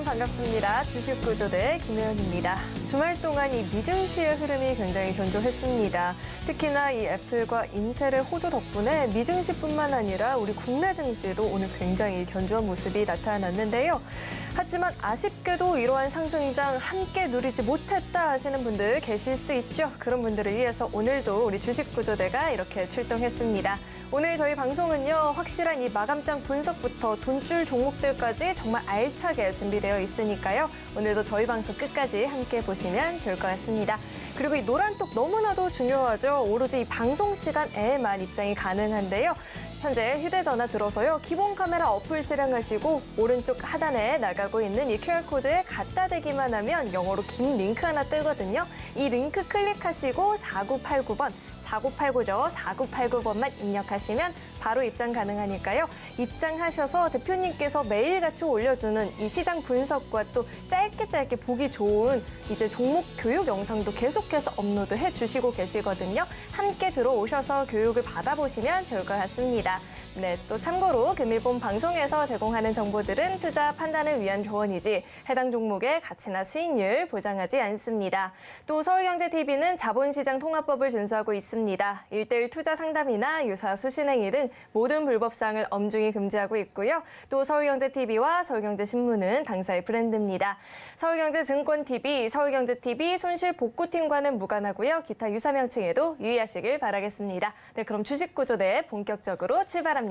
여러분 반갑습니다. 주식구조대 김혜연입니다. 주말 동안 이 미증시의 흐름이 굉장히 견조했습니다. 특히나 이 애플과 인텔의 호조 덕분에 미증시뿐만 아니라 우리 국내 증시도 오늘 굉장히 견조한 모습이 나타났는데요. 하지만 아쉽게도 이러한 상승장 함께 누리지 못했다 하시는 분들 계실 수 있죠. 그런 분들을 위해서 오늘도 우리 주식구조대가 이렇게 출동했습니다. 오늘 저희 방송은요, 확실한 이 마감장 분석부터 돈줄 종목들까지 정말 알차게 준비되어 있으니까요. 오늘도 저희 방송 끝까지 함께 보시면 좋을 것 같습니다. 그리고 이 노란톡 너무나도 중요하죠. 오로지 이 방송 시간에만 입장이 가능한데요. 현재 휴대전화 들어서요, 기본 카메라 어플 실행하시고 오른쪽 하단에 나가고 있는 이 QR코드에 갖다 대기만 하면 영어로 긴 링크 하나 뜨거든요. 이 링크 클릭하시고 4989번, 4989죠. 4989번만 입력하시면 바로 입장 가능하니까요. 입장하셔서 대표님께서 매일같이 올려주는 이 시장 분석과 또 짧게 보기 좋은 이제 종목 교육 영상도 계속해서 업로드해 주시고 계시거든요. 함께 들어오셔서 교육을 받아보시면 좋을 것 같습니다. 네, 또 참고로 금일본 방송에서 제공하는 정보들은 투자 판단을 위한 조언이지 해당 종목의 가치나 수익률 보장하지 않습니다. 또 서울경제TV는 자본시장 통합법을 준수하고 있습니다. 1:1 투자 상담이나 유사 수신행위 등 모든 불법사항을 엄중히 금지하고 있고요. 또 서울경제TV와 서울경제신문은 당사의 브랜드입니다. 서울경제증권TV, 서울경제TV 손실복구팀과는 무관하고요. 기타 유사 명칭에도 유의하시길 바라겠습니다. 네, 그럼 주식구조대 본격적으로 출발합니다.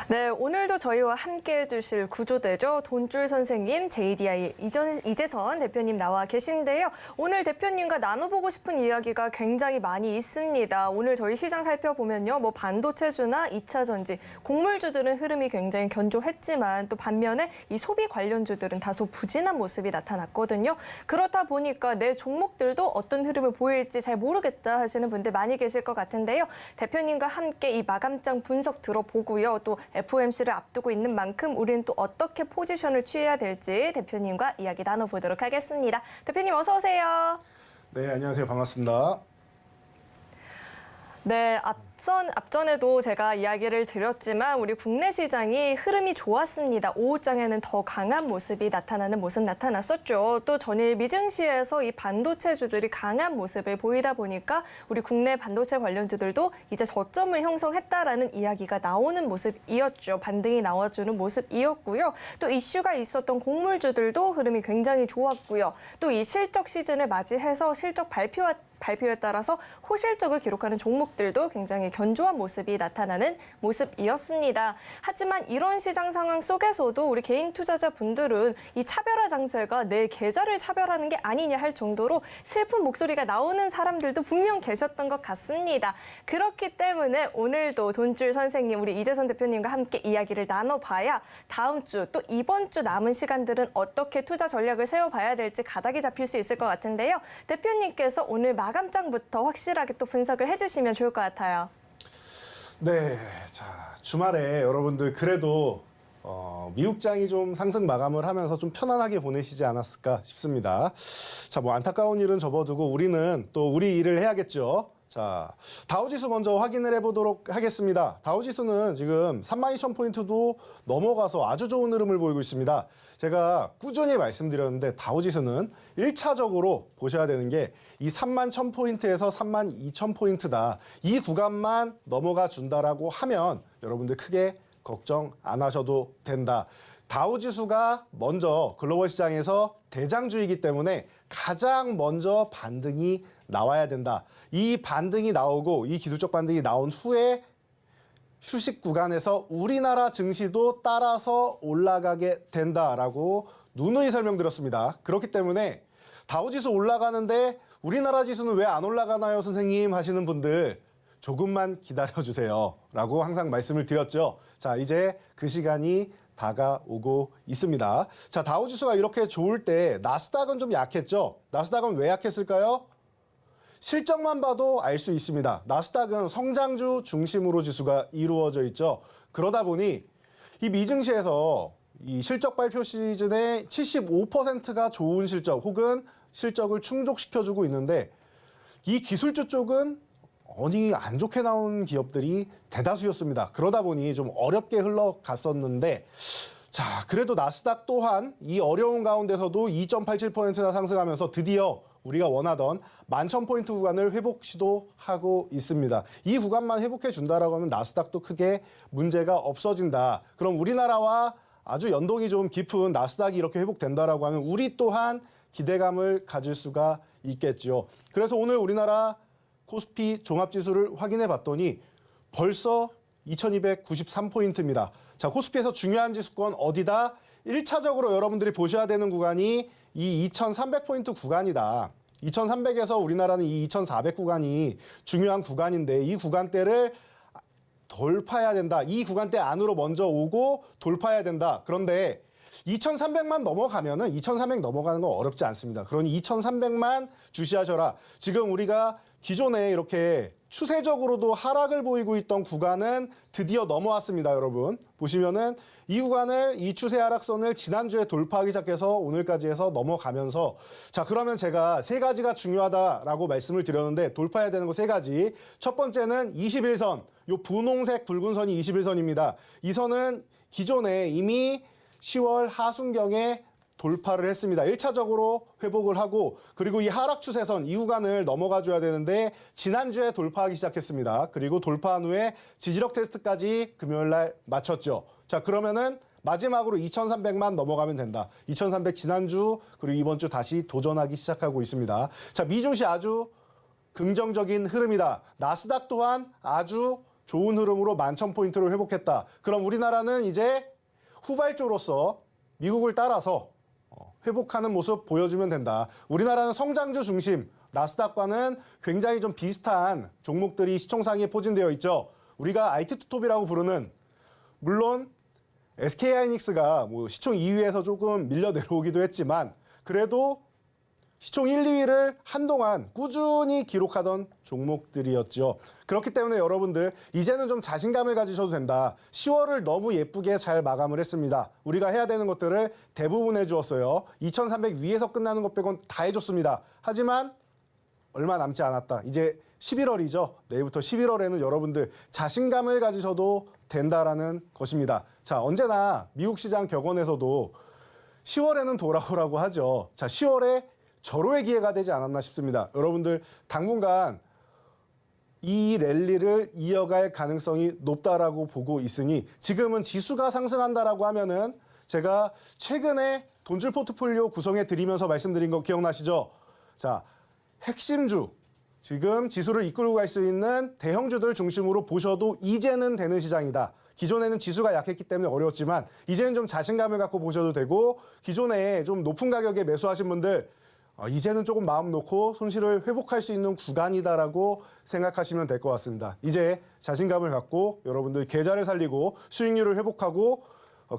네, 오늘도 저희와 함께 해주실 구조대죠. 돈줄 선생님, JDI 이재선 대표님 나와 계신데요. 오늘 대표님과 나눠보고 싶은 이야기가 굉장히 많이 있습니다. 오늘 저희 시장 살펴보면요, 뭐 반도체주나 2차 전지, 곡물주들은 흐름이 굉장히 견조했지만 또 반면에 이 소비 관련주들은 다소 부진한 모습이 나타났거든요. 그렇다 보니까 내 종목들도 어떤 흐름을 보일지 잘 모르겠다 하시는 분들 많이 계실 것 같은데요. 대표님과 함께 이 마감장 분석 들어보고요. 또 FOMC를 앞두고 있는 만큼 우리는 또 어떻게 포지션을 취해야 될지 대표님과 이야기 나눠보도록 하겠습니다. 대표님 어서 오세요. 네, 안녕하세요. 반갑습니다. 네, 앞전에도 제가 이야기를 드렸지만 우리 국내 시장이 흐름이 좋았습니다. 오후장에는 더 강한 모습이 나타났었죠. 또 전일 미증시에서 이 반도체주들이 강한 모습을 보이다 보니까 우리 국내 반도체 관련주들도 이제 저점을 형성했다라는 이야기가 나오는 모습이었죠. 반등이 나와주는 모습이었고요. 또 이슈가 있었던 곡물주들도 흐름이 굉장히 좋았고요. 또 이 실적 시즌을 맞이해서 실적 발표에 따라서 호실적을 기록하는 종목들도 굉장히 견조한 모습이 나타나는 모습이었습니다. 하지만 이런 시장 상황 속에서도 우리 개인 투자자분들은 이 차별화 장세가 내 계좌를 차별하는 게 아니냐 할 정도로 슬픈 목소리가 나오는 사람들도 분명 계셨던 것 같습니다. 그렇기 때문에 오늘도 돈줄 선생님, 우리 이재선 대표님과 함께 이야기를 나눠봐야 다음 주 또 이번 주 남은 시간들은 어떻게 투자 전략을 세워봐야 될지 가닥이 잡힐 수 있을 것 같은데요. 대표님께서 오늘 마감장부터 확실하게 또 분석을 해주시면 좋을 것 같아요. 네, 자 주말에 여러분들 그래도 미국장이 좀 상승 마감을 하면서 좀 편안하게 보내시지 않았을까 싶습니다. 자, 뭐 안타까운 일은 접어두고 우리는 또 우리 일을 해야겠죠. 자, 다우지수 먼저 확인을 해보도록 하겠습니다. 다우지수는 지금 32,000포인트도 넘어가서 아주 좋은 흐름을 보이고 있습니다. 제가 꾸준히 말씀드렸는데 다우지수는 1차적으로 보셔야 되는 게 이 31,000포인트에서 32,000포인트다. 이 구간만 넘어가 준다라고 하면 여러분들 크게 걱정 안 하셔도 된다. 다우지수가 먼저 글로벌 시장에서 대장주이기 때문에 가장 먼저 반등이 나와야 된다. 이 반등이 나오고 이 기술적 반등이 나온 후에 휴식 구간에서 우리나라 증시도 따라서 올라가게 된다라고 누누이 설명드렸습니다. 그렇기 때문에 다우지수 올라가는데 우리나라 지수는 왜 안 올라가나요, 선생님? 하시는 분들 조금만 기다려주세요 라고 항상 말씀을 드렸죠. 자, 이제 그 시간이 다가오고 있습니다. 자, 다우지수가 이렇게 좋을 때 나스닥은 좀 약했죠. 나스닥은 왜 약했을까요? 실적만 봐도 알 수 있습니다. 나스닥은 성장주 중심으로 지수가 이루어져 있죠. 그러다 보니 이 미증시에서 이 실적 발표 시즌에 75%가 좋은 실적 혹은 실적을 충족시켜주고 있는데 이 기술주 쪽은 어니 안 좋게 나온 기업들이 대다수였습니다. 그러다 보니 좀 어렵게 흘러갔었는데 자, 그래도 나스닥 또한 이 어려운 가운데서도 2.87%나 상승하면서 드디어 우리가 원하던 11,000포인트 구간을 회복 시도하고 있습니다. 이 구간만 회복해 준다라고 하면 나스닥도 크게 문제가 없어진다. 그럼 우리나라와 아주 연동이 좀 깊은 나스닥이 이렇게 회복된다라고 하면 우리 또한 기대감을 가질 수가 있겠죠. 그래서 오늘 우리나라 코스피 종합지수를 확인해 봤더니 벌써 2293포인트입니다. 자, 코스피에서 중요한 지수권 어디다? 1차적으로 여러분들이 보셔야 되는 구간이 이 2300포인트 구간이다. 2300에서 우리나라는 이 2400 구간이 중요한 구간인데 이 구간대를 돌파해야 된다. 이 구간대 안으로 먼저 오고 돌파해야 된다. 그런데 2300만 넘어가면은 2300 넘어가는 건 어렵지 않습니다. 그러니 2300만 주시하셔라. 지금 우리가 기존에 이렇게 추세적으로도 하락을 보이고 있던 구간은 드디어 넘어왔습니다, 여러분. 보시면은 이 구간을 이 추세 하락선을 지난주에 돌파하기 시작해서 오늘까지 해서 넘어가면서 자, 그러면 제가 세 가지가 중요하다라고 말씀을 드렸는데 돌파해야 되는 거 세 가지. 첫 번째는 21선. 요 분홍색 붉은 선이 21선입니다. 이 선은 기존에 이미 10월 하순경에 돌파를 했습니다. 1차적으로 회복을 하고 그리고 이 하락 추세선 이 구간을 넘어가 줘야 되는데 지난주에 돌파하기 시작했습니다. 그리고 돌파한 후에 지지력 테스트까지 금요일 날 마쳤죠. 자, 그러면은 마지막으로 2300만 넘어가면 된다. 2300 지난주 그리고 이번 주 다시 도전하기 시작하고 있습니다. 자, 미증시 아주 긍정적인 흐름이다. 나스닥 또한 아주 좋은 흐름으로 11,000포인트를 회복했다. 그럼 우리나라는 이제 후발주로서 미국을 따라서 회복하는 모습 보여주면 된다. 우리나라는 성장주 중심, 나스닥과는 굉장히 좀 비슷한 종목들이 시총상위에 포진되어 있죠. 우리가 IT 투톱이라고 부르는 물론 SK하이닉스가 뭐 시총 2위에서 조금 밀려 내려오기도 했지만 그래도 시총 1, 2위를 한동안 꾸준히 기록하던 종목들이었죠. 그렇기 때문에 여러분들 이제는 좀 자신감을 가지셔도 된다. 10월을 너무 예쁘게 잘 마감을 했습니다. 우리가 해야 되는 것들을 대부분 해주었어요. 2300 위에서 끝나는 것 빼곤 다 해줬습니다. 하지만 얼마 남지 않았다. 이제 11월이죠. 내일부터 11월에는 여러분들 자신감을 가지셔도 된다라는 것입니다. 자, 언제나 미국 시장 격언에서도 10월에는 돌아오라고 하죠. 자, 10월에 절호의 기회가 되지 않았나 싶습니다. 여러분들 당분간 이 랠리를 이어갈 가능성이 높다라고 보고 있으니 지금은 지수가 상승한다라고 하면은 제가 최근에 돈줄 포트폴리오 구성해 드리면서 말씀드린 거 기억나시죠? 자, 핵심주 지금 지수를 이끌고 갈 수 있는 대형주들 중심으로 보셔도 이제는 되는 시장이다. 기존에는 지수가 약했기 때문에 어려웠지만 이제는 좀 자신감을 갖고 보셔도 되고 기존에 좀 높은 가격에 매수하신 분들 이제는 조금 마음 놓고 손실을 회복할 수 있는 구간이다라고 생각하시면 될 것 같습니다. 이제 자신감을 갖고 여러분들 계좌를 살리고 수익률을 회복하고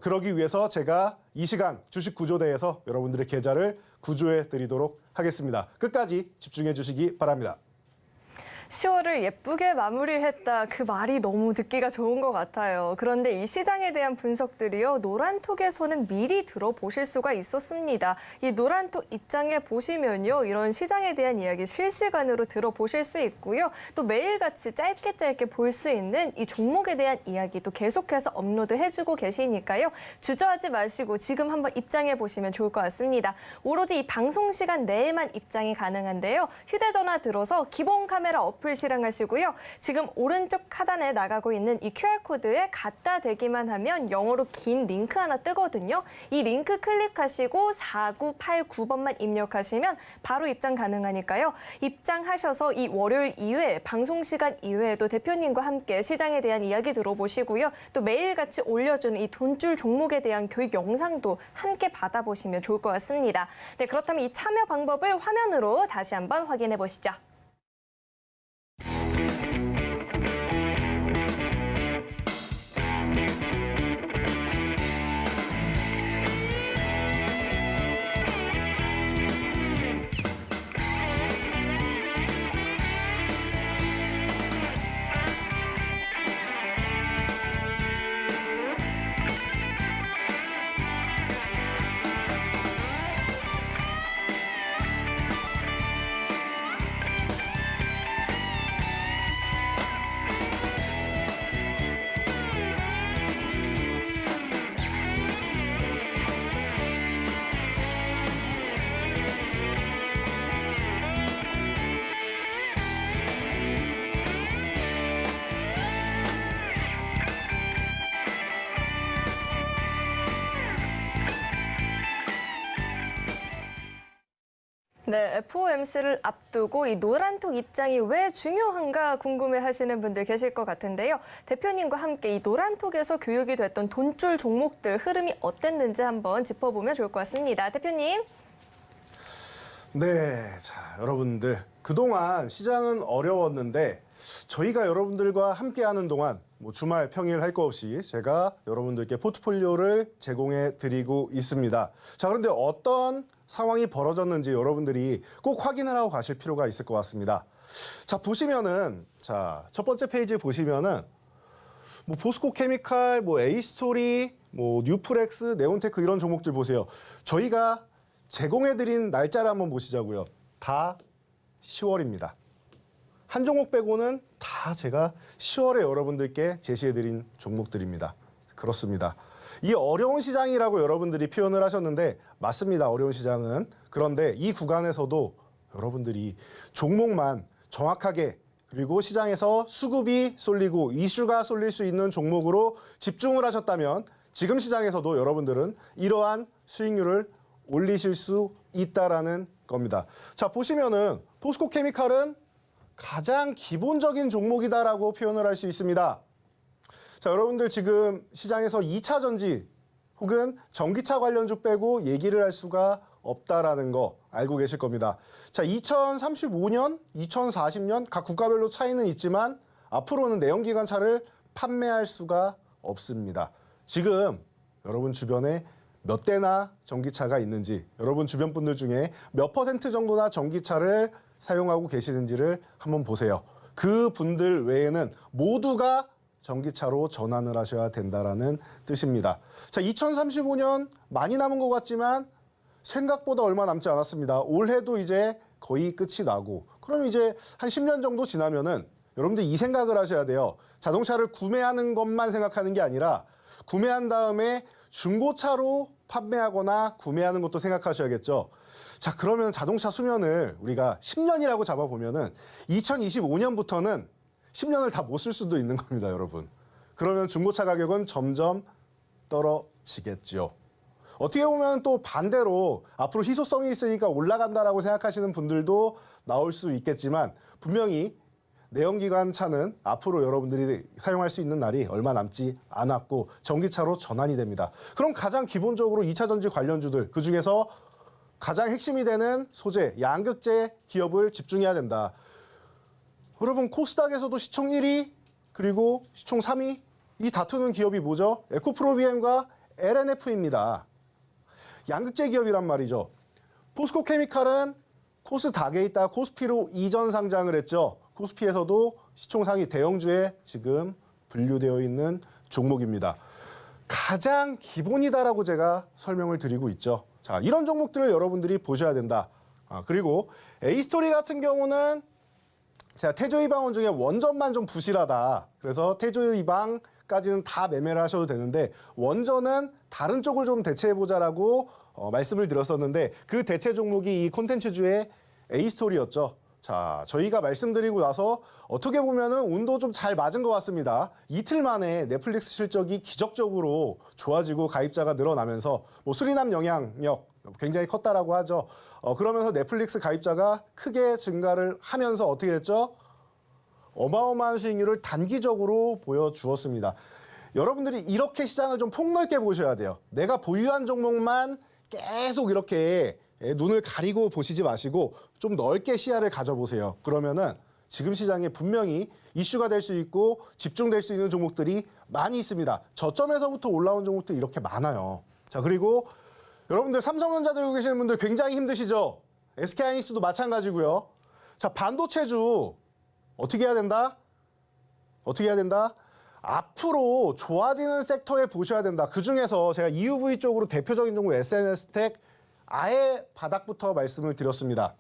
그러기 위해서 제가 이 시간 주식 구조대에서 여러분들의 계좌를 구조해 드리도록 하겠습니다. 끝까지 집중해 주시기 바랍니다. 10월을 예쁘게 마무리했다. 그 말이 너무 듣기가 좋은 것 같아요. 그런데 이 시장에 대한 분석들이요. 노란톡에서는 미리 들어보실 수가 있었습니다. 이 노란톡 입장에 보시면요. 이런 시장에 대한 이야기 실시간으로 들어보실 수 있고요. 또 매일같이 짧게 볼 수 있는 이 종목에 대한 이야기도 계속해서 업로드해주고 계시니까요. 주저하지 마시고 지금 한번 입장해 보시면 좋을 것 같습니다. 오로지 이 방송 시간 내에만 입장이 가능한데요. 휴대전화 들어서 기본 카메라 어플 어플 실행하시고요. 지금 오른쪽 하단에 나가고 있는 이 QR코드에 갖다 대기만 하면 영어로 긴 링크 하나 뜨거든요. 이 링크 클릭하시고 4989번만 입력하시면 바로 입장 가능하니까요. 입장하셔서 이 월요일 이후에 방송 시간 이외에도 대표님과 함께 시장에 대한 이야기 들어보시고요. 또 매일같이 올려주는 이 돈줄 종목에 대한 교육 영상도 함께 받아보시면 좋을 것 같습니다. 네, 그렇다면 이 참여 방법을 화면으로 다시 한번 확인해 보시죠. 네, FOMC를 앞두고 이 노란톡 입장이 왜 중요한가 궁금해하시는 분들 계실 것 같은데요. 대표님과 함께 이 노란톡에서 교육이 됐던 돈줄 종목들 흐름이 어땠는지 한번 짚어보면 좋을 것 같습니다. 대표님. 네, 자, 여러분들 그동안 시장은 어려웠는데 저희가 여러분들과 함께하는 동안 뭐 주말 평일 할 거 없이 제가 여러분들께 포트폴리오를 제공해 드리고 있습니다. 자, 그런데 어떤 상황이 벌어졌는지 여러분들이 꼭 확인을 하고 가실 필요가 있을 것 같습니다. 자, 보시면은 자, 첫 번째 페이지 보시면은 뭐 포스코 케미칼, 뭐 에이스토리, 뭐 뉴프렉스, 네온테크 이런 종목들 보세요. 저희가 제공해 드린 날짜를 한번 보시자고요. 다 10월입니다. 한 종목 빼고는 다 제가 10월에 여러분들께 제시해드린 종목들입니다. 그렇습니다. 이 어려운 시장이라고 여러분들이 표현을 하셨는데 맞습니다. 어려운 시장은. 그런데 이 구간에서도 여러분들이 종목만 정확하게 그리고 시장에서 수급이 쏠리고 이슈가 쏠릴 수 있는 종목으로 집중을 하셨다면 지금 시장에서도 여러분들은 이러한 수익률을 올리실 수 있다라는 겁니다. 자, 보시면은 포스코 케미칼은 가장 기본적인 종목이다라고 표현을 할 수 있습니다. 자, 여러분들 지금 시장에서 2차 전지 혹은 전기차 관련주 빼고 얘기를 할 수가 없다라는 거 알고 계실 겁니다. 자, 2035년, 2040년 각 국가별로 차이는 있지만 앞으로는 내연기관차를 판매할 수가 없습니다. 지금 여러분 주변에 몇 대나 전기차가 있는지, 여러분 주변 분들 중에 몇 퍼센트 정도나 전기차를 사용하고 계시는지를 한번 보세요. 그 분들 외에는 모두가 전기차로 전환을 하셔야 된다라는 뜻입니다. 자, 2035년 많이 남은 것 같지만 생각보다 얼마 남지 않았습니다. 올해도 이제 거의 끝이 나고, 그럼 이제 한 10년 정도 지나면은 여러분들 이 생각을 하셔야 돼요. 자동차를 구매하는 것만 생각하는 게 아니라 구매한 다음에 중고차로 판매하거나 구매하는 것도 생각하셔야겠죠. 자, 그러면 자동차 수명을 우리가 10년이라고 잡아보면은 2025년부터는 10년을 다 못 쓸 수도 있는 겁니다, 여러분. 그러면 중고차 가격은 점점 떨어지겠죠. 어떻게 보면 또 반대로 앞으로 희소성이 있으니까 올라간다라고 생각하시는 분들도 나올 수 있겠지만 분명히 내연기관 차는 앞으로 여러분들이 사용할 수 있는 날이 얼마 남지 않았고 전기차로 전환이 됩니다. 그럼 가장 기본적으로 2차 전지 관련주들, 그중에서 가장 핵심이 되는 소재, 양극재 기업을 집중해야 된다. 여러분 코스닥에서도 시총 1위 그리고 시총 3위 이 다투는 기업이 뭐죠? 에코프로비엠과 LNF입니다. 양극재 기업이란 말이죠. 포스코 케미칼은 코스닥에 있다 코스피로 이전 상장을 했죠. 코스피에서도 시총 상위 대형주에 지금 분류되어 있는 종목입니다. 가장 기본이다라고 제가 설명을 드리고 있죠. 자, 이런 종목들을 여러분들이 보셔야 된다. 그리고 에이스토리 같은 경우는 제가 태조이방원 중에 원전만 좀 부실하다. 그래서 태조이방까지는 다 매매를 하셔도 되는데 원전은 다른 쪽을 좀 대체해보자라고 말씀을 드렸었는데 그 대체 종목이 이 콘텐츠주의 에이스토리였죠. 자, 저희가 말씀드리고 나서 어떻게 보면은 운도 좀 잘 맞은 것 같습니다. 이틀 만에 넷플릭스 실적이 기적적으로 좋아지고 가입자가 늘어나면서 뭐 수리남 영향력 굉장히 컸다라고 하죠. 그러면서 넷플릭스 가입자가 크게 증가를 하면서 어떻게 됐죠? 어마어마한 수익률을 단기적으로 보여주었습니다. 여러분들이 이렇게 시장을 좀 폭넓게 보셔야 돼요. 내가 보유한 종목만 계속 이렇게 눈을 가리고 보시지 마시고 좀 넓게 시야를 가져보세요. 그러면은 지금 시장에 분명히 이슈가 될 수 있고 집중될 수 있는 종목들이 많이 있습니다. 저점에서부터 올라온 종목들이 이렇게 많아요. 자, 그리고 여러분들 삼성전자 들고 계시는 분들 굉장히 힘드시죠? SK하이닉스도 마찬가지고요. 자, 반도체주 어떻게 해야 된다? 어떻게 해야 된다? 앞으로 좋아지는 섹터에 보셔야 된다. 그중에서 제가 EUV 쪽으로 대표적인 종목 SNS텍 아예 바닥부터 말씀을 드렸습니다.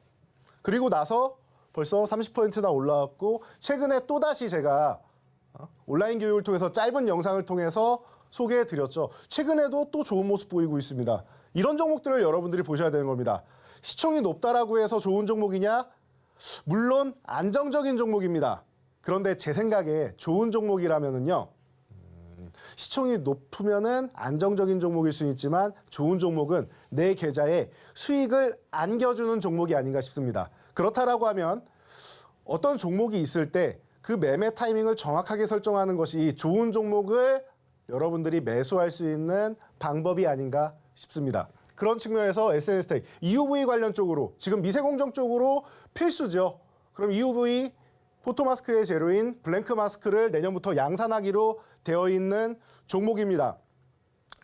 그리고 나서 벌써 30%나 올라왔고 최근에 또다시 제가 온라인 교육을 통해서 짧은 영상을 통해서 소개해 드렸죠. 최근에도 또 좋은 모습 보이고 있습니다. 이런 종목들을 여러분들이 보셔야 되는 겁니다. 시총이 높다라고 해서 좋은 종목이냐? 물론 안정적인 종목입니다. 그런데 제 생각에 좋은 종목이라면은요. 시총이 높으면은 안정적인 종목일 수 있지만 좋은 종목은 내 계좌에 수익을 안겨주는 종목이 아닌가 싶습니다. 그렇다라고 하면 어떤 종목이 있을 때 그 매매 타이밍을 정확하게 설정하는 것이 좋은 종목을 여러분들이 매수할 수 있는 방법이 아닌가 싶습니다. 그런 측면에서 SNS텍, EUV 관련 쪽으로 지금 미세공정 쪽으로 필수죠. 그럼 EUV 포토마스크의 재료인 블랭크 마스크를 내년부터 양산하기로 되어 있는 종목입니다.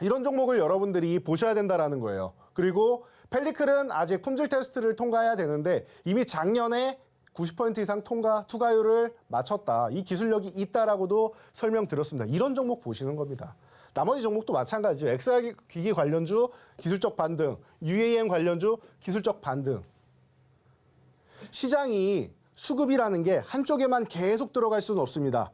이런 종목을 여러분들이 보셔야 된다는 거예요. 그리고 펠리클은 아직 품질 테스트를 통과해야 되는데 이미 작년에 90% 이상 투과율을 마쳤다. 이 기술력이 있다라고도 설명드렸습니다. 이런 종목 보시는 겁니다. 나머지 종목도 마찬가지죠. XR 기기 관련주 기술적 반등, UAM 관련주 기술적 반등. 시장이 수급이라는 게 한쪽에만 계속 들어갈 수는 없습니다.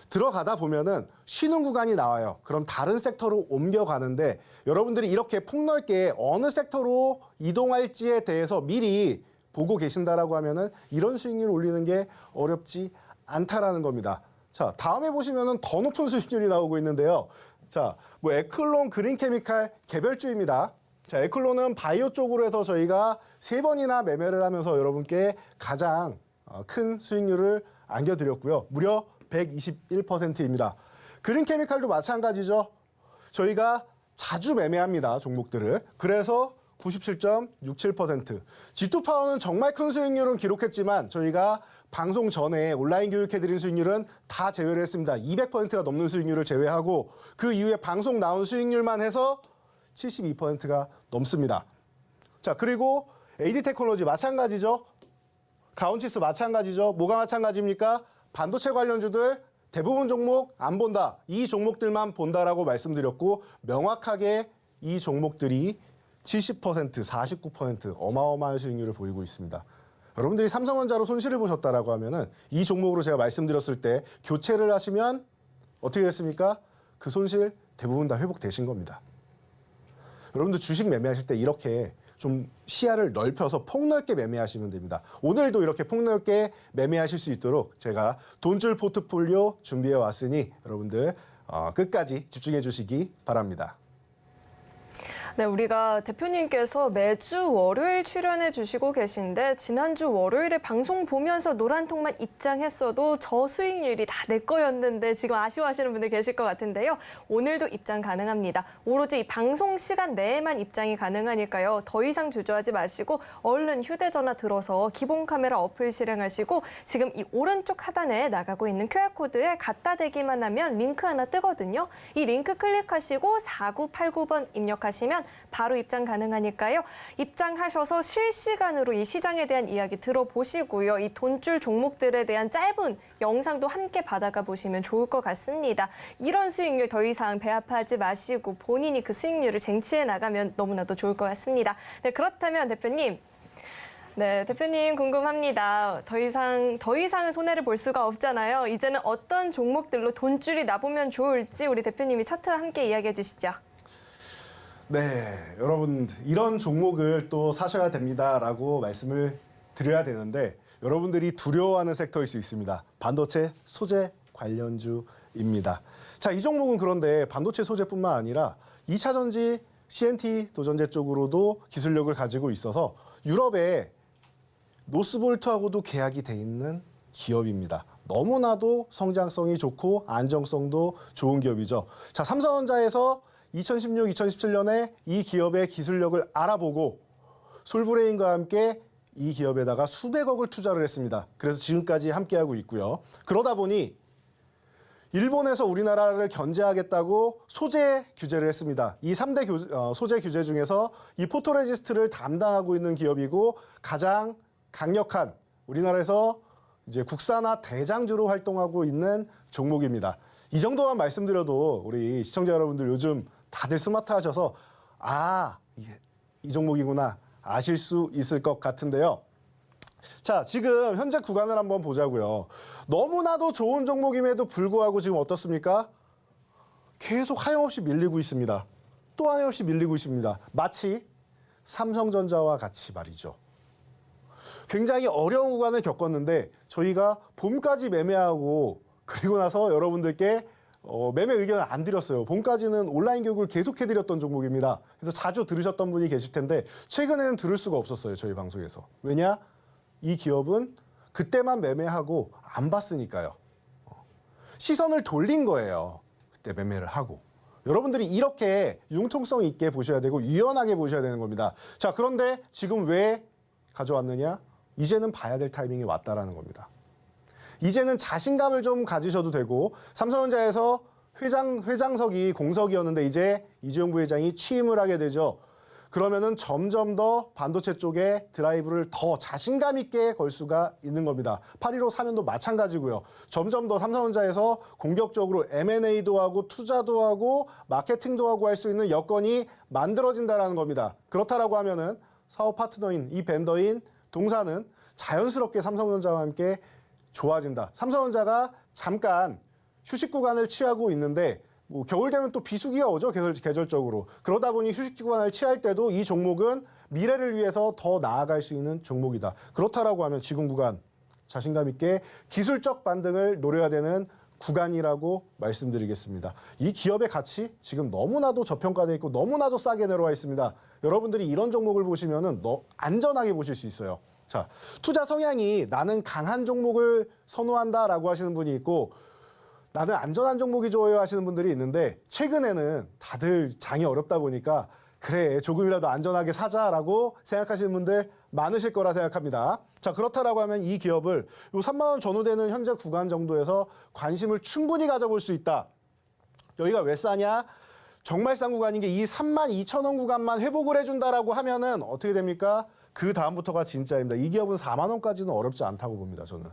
들어가다 보면은 쉬는 구간이 나와요. 그럼 다른 섹터로 옮겨가는데 여러분들이 이렇게 폭넓게 어느 섹터로 이동할지에 대해서 미리 보고 계신다라고 하면은 이런 수익률을 올리는 게 어렵지 않다라는 겁니다. 자, 다음에 보시면은 더 높은 수익률이 나오고 있는데요. 자, 뭐 에클론 그린케미칼 개별주입니다. 자, 에클론은 바이오 쪽으로 해서 저희가 3번이나 매매를 하면서 여러분께 가장 큰 수익률을 안겨드렸고요. 무려 121%입니다. 그린케미칼도 마찬가지죠. 저희가 자주 매매합니다. 종목들을. 그래서 97.67%. G2파워는 정말 큰 수익률은 기록했지만 저희가 방송 전에 온라인 교육해드린 수익률은 다 제외를 했습니다. 200%가 넘는 수익률을 제외하고 그 이후에 방송 나온 수익률만 해서 72%가 넘습니다. 자, 그리고 AD테크놀로지 마찬가지죠. 가온치스 마찬가지죠. 뭐가 마찬가지입니까? 반도체 관련주들 대부분 종목 안 본다. 이 종목들만 본다라고 말씀드렸고 명확하게 이 종목들이 70%, 49% 어마어마한 수익률을 보이고 있습니다. 여러분들이 삼성전자로 손실을 보셨다라고 하면은 이 종목으로 제가 말씀드렸을 때 교체를 하시면 어떻게 됐습니까? 그 손실 대부분 다 회복되신 겁니다. 여러분들 주식 매매하실 때 이렇게 좀 시야를 넓혀서 폭넓게 매매하시면 됩니다. 오늘도 이렇게 폭넓게 매매하실 수 있도록 제가 돈줄 포트폴리오 준비해 왔으니 여러분들 끝까지 집중해 주시기 바랍니다. 네, 우리가 대표님께서 매주 월요일 출연해 주시고 계신데 지난주 월요일에 방송 보면서 노란통만 입장했어도 저 수익률이 다 내 거였는데 지금 아쉬워하시는 분들 계실 것 같은데요. 오늘도 입장 가능합니다. 오로지 이 방송 시간 내에만 입장이 가능하니까요. 더 이상 주저하지 마시고 얼른 휴대전화 들어서 기본 카메라 어플 실행하시고 지금 이 오른쪽 하단에 나가고 있는 QR코드에 갖다 대기만 하면 링크 하나 뜨거든요. 이 링크 클릭하시고 4989번 입력하시면 바로 입장 가능하니까요. 입장하셔서 실시간으로 이 시장에 대한 이야기 들어보시고요. 이 돈줄 종목들에 대한 짧은 영상도 함께 받아가 보시면 좋을 것 같습니다. 이런 수익률 더 이상 배합하지 마시고 본인이 그 수익률을 쟁취해 나가면 너무나도 좋을 것 같습니다. 네, 그렇다면 대표님. 네, 대표님 궁금합니다. 더 이상은 손해를 볼 수가 없잖아요. 이제는 어떤 종목들로 돈줄이 나보면 좋을지 우리 대표님이 차트와 함께 이야기해 주시죠. 네, 여러분 이런 종목을 또 사셔야 됩니다라고 말씀을 드려야 되는데 여러분들이 두려워하는 섹터일 수 있습니다. 반도체 소재 관련주입니다. 자, 이 종목은 그런데 반도체 소재뿐만 아니라 2차 전지 CNT 도전제 쪽으로도 기술력을 가지고 있어서 유럽의 노스볼트하고도 계약이 돼 있는 기업입니다. 너무나도 성장성이 좋고 안정성도 좋은 기업이죠. 자, 삼성전자에서 2016, 2017년에 이 기업의 기술력을 알아보고 솔브레인과 함께 이 기업에다가 수백억을 투자를 했습니다. 그래서 지금까지 함께하고 있고요. 그러다 보니 일본에서 우리나라를 견제하겠다고 소재 규제를 했습니다. 이 3대 소재 규제 중에서 이 포토레지스트를 담당하고 있는 기업이고 가장 강력한 우리나라에서 이제 국산화 대장주로 활동하고 있는 종목입니다. 이 정도만 말씀드려도 우리 시청자 여러분들 요즘 다들 스마트하셔서 이 종목이구나 아실 수 있을 것 같은데요. 자, 지금 현재 구간을 한번 보자고요. 너무나도 좋은 종목임에도 불구하고 지금 어떻습니까? 계속 하염없이 밀리고 있습니다. 또 하염없이 밀리고 있습니다. 마치 삼성전자와 같이 말이죠. 굉장히 어려운 구간을 겪었는데 저희가 봄까지 매매하고 그리고 나서 여러분들께 매매 의견을 안 드렸어요. 봄까지는 온라인 교육을 계속해드렸던 종목입니다. 그래서 자주 들으셨던 분이 계실 텐데 최근에는 들을 수가 없었어요. 저희 방송에서. 왜냐? 이 기업은 그때만 매매하고 안 봤으니까요. 시선을 돌린 거예요. 그때 매매를 하고. 여러분들이 이렇게 융통성 있게 보셔야 되고 유연하게 보셔야 되는 겁니다. 자, 그런데 지금 왜 가져왔느냐? 이제는 봐야 될 타이밍이 왔다라는 겁니다. 이제는 자신감을 좀 가지셔도 되고 삼성전자에서 회장석이 공석이었는데 이제 이재용 부회장이 취임을 하게 되죠. 그러면은 점점 더 반도체 쪽에 드라이브를 더 자신감 있게 걸 수가 있는 겁니다. 8.15 사면도 마찬가지고요. 점점 더 삼성전자에서 공격적으로 M&A도 하고 투자도 하고 마케팅도 하고 할 수 있는 여건이 만들어진다는 겁니다. 그렇다라고 하면은 사업 파트너인 이 벤더인 동사는 자연스럽게 삼성전자와 함께 좋아진다. 삼성전자가 잠깐 휴식 구간을 취하고 있는데 겨울 되면 또 비수기가 오죠. 계절적으로. 그러다 보니 휴식 구간을 취할 때도 이 종목은 미래를 위해서 더 나아갈 수 있는 종목이다. 그렇다라고 하면 지금 구간 자신감 있게 기술적 반등을 노려야 되는 구간이라고 말씀드리겠습니다. 이 기업의 가치 지금 너무나도 저평가되어 있고 너무나도 싸게 내려와 있습니다. 여러분들이 이런 종목을 보시면은 안전하게 보실 수 있어요. 자, 투자 성향이 나는 강한 종목을 선호한다라고 하시는 분이 있고 나는 안전한 종목이 좋아요 하시는 분들이 있는데 최근에는 다들 장이 어렵다 보니까 그래 조금이라도 안전하게 사자라고 생각하시는 분들 많으실 거라 생각합니다. 자, 그렇다라고 하면 이 기업을 요 3만 원 전후되는 현재 구간 정도에서 관심을 충분히 가져볼 수 있다. 여기가 왜 싸냐? 정말 싼 구간인 게 이 32,000원 구간만 회복을 해준다라고 하면은 어떻게 됩니까? 그 다음부터가 진짜입니다. 이 기업은 4만 원까지는 어렵지 않다고 봅니다. 저는.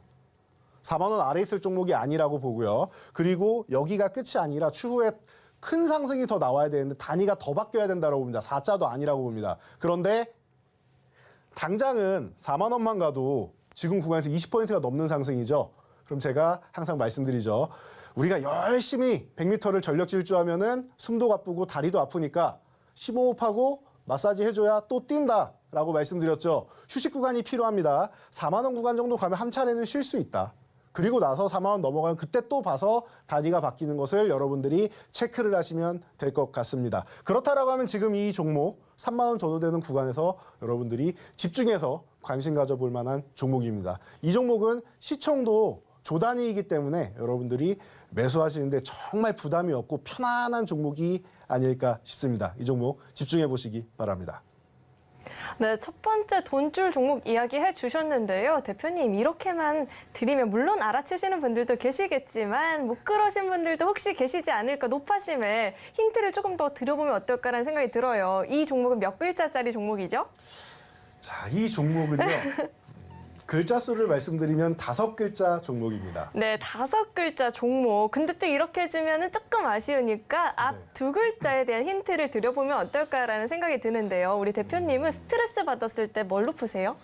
4만 원 아래 있을 종목이 아니라고 보고요. 그리고 여기가 끝이 아니라 추후에 큰 상승이 더 나와야 되는데 단위가 더 바뀌어야 된다고 봅니다. 4자도 아니라고 봅니다. 그런데 당장은 4만 원만 가도 지금 구간에서 20%가 넘는 상승이죠. 그럼 제가 항상 말씀드리죠. 우리가 열심히 100m를 전력 질주하면은 숨도 가쁘고 다리도 아프니까 심호흡하고 마사지 해줘야 또 뛴다라고 말씀드렸죠. 휴식 구간이 필요합니다. 4만 원 구간 정도 가면 한 차례는 쉴 수 있다. 그리고 나서 4만 원 넘어가면 그때 또 봐서 단위가 바뀌는 것을 여러분들이 체크를 하시면 될 것 같습니다. 그렇다라고 하면 지금 이 종목 3만 원 정도 되는 구간에서 여러분들이 집중해서 관심 가져볼 만한 종목입니다. 이 종목은 시총도 조단위이기 때문에 여러분들이 매수하시는데 정말 부담이 없고 편안한 종목이 아닐까 싶습니다. 이 종목 집중해 보시기 바랍니다. 네, 첫 번째 돈줄 종목 이야기해 주셨는데요. 대표님 이렇게만 드리면 물론 알아채시는 분들도 계시겠지만 못 그러신 분들도 혹시 계시지 않을까 높아심에 힌트를 조금 더 드려보면 어떨까라는 생각이 들어요. 이 종목은 몇 글자짜리 종목이죠? 자, 이 종목은요. 글자 수를 말씀드리면 5글자 종목입니다. 네, 5글자 종목. 근데 또 이렇게 해주면 조금 아쉬우니까 앞 두 글자에 대한 힌트를 드려보면 어떨까라는 생각이 드는데요. 우리 대표님은 스트레스 받았을 때 뭘로 푸세요?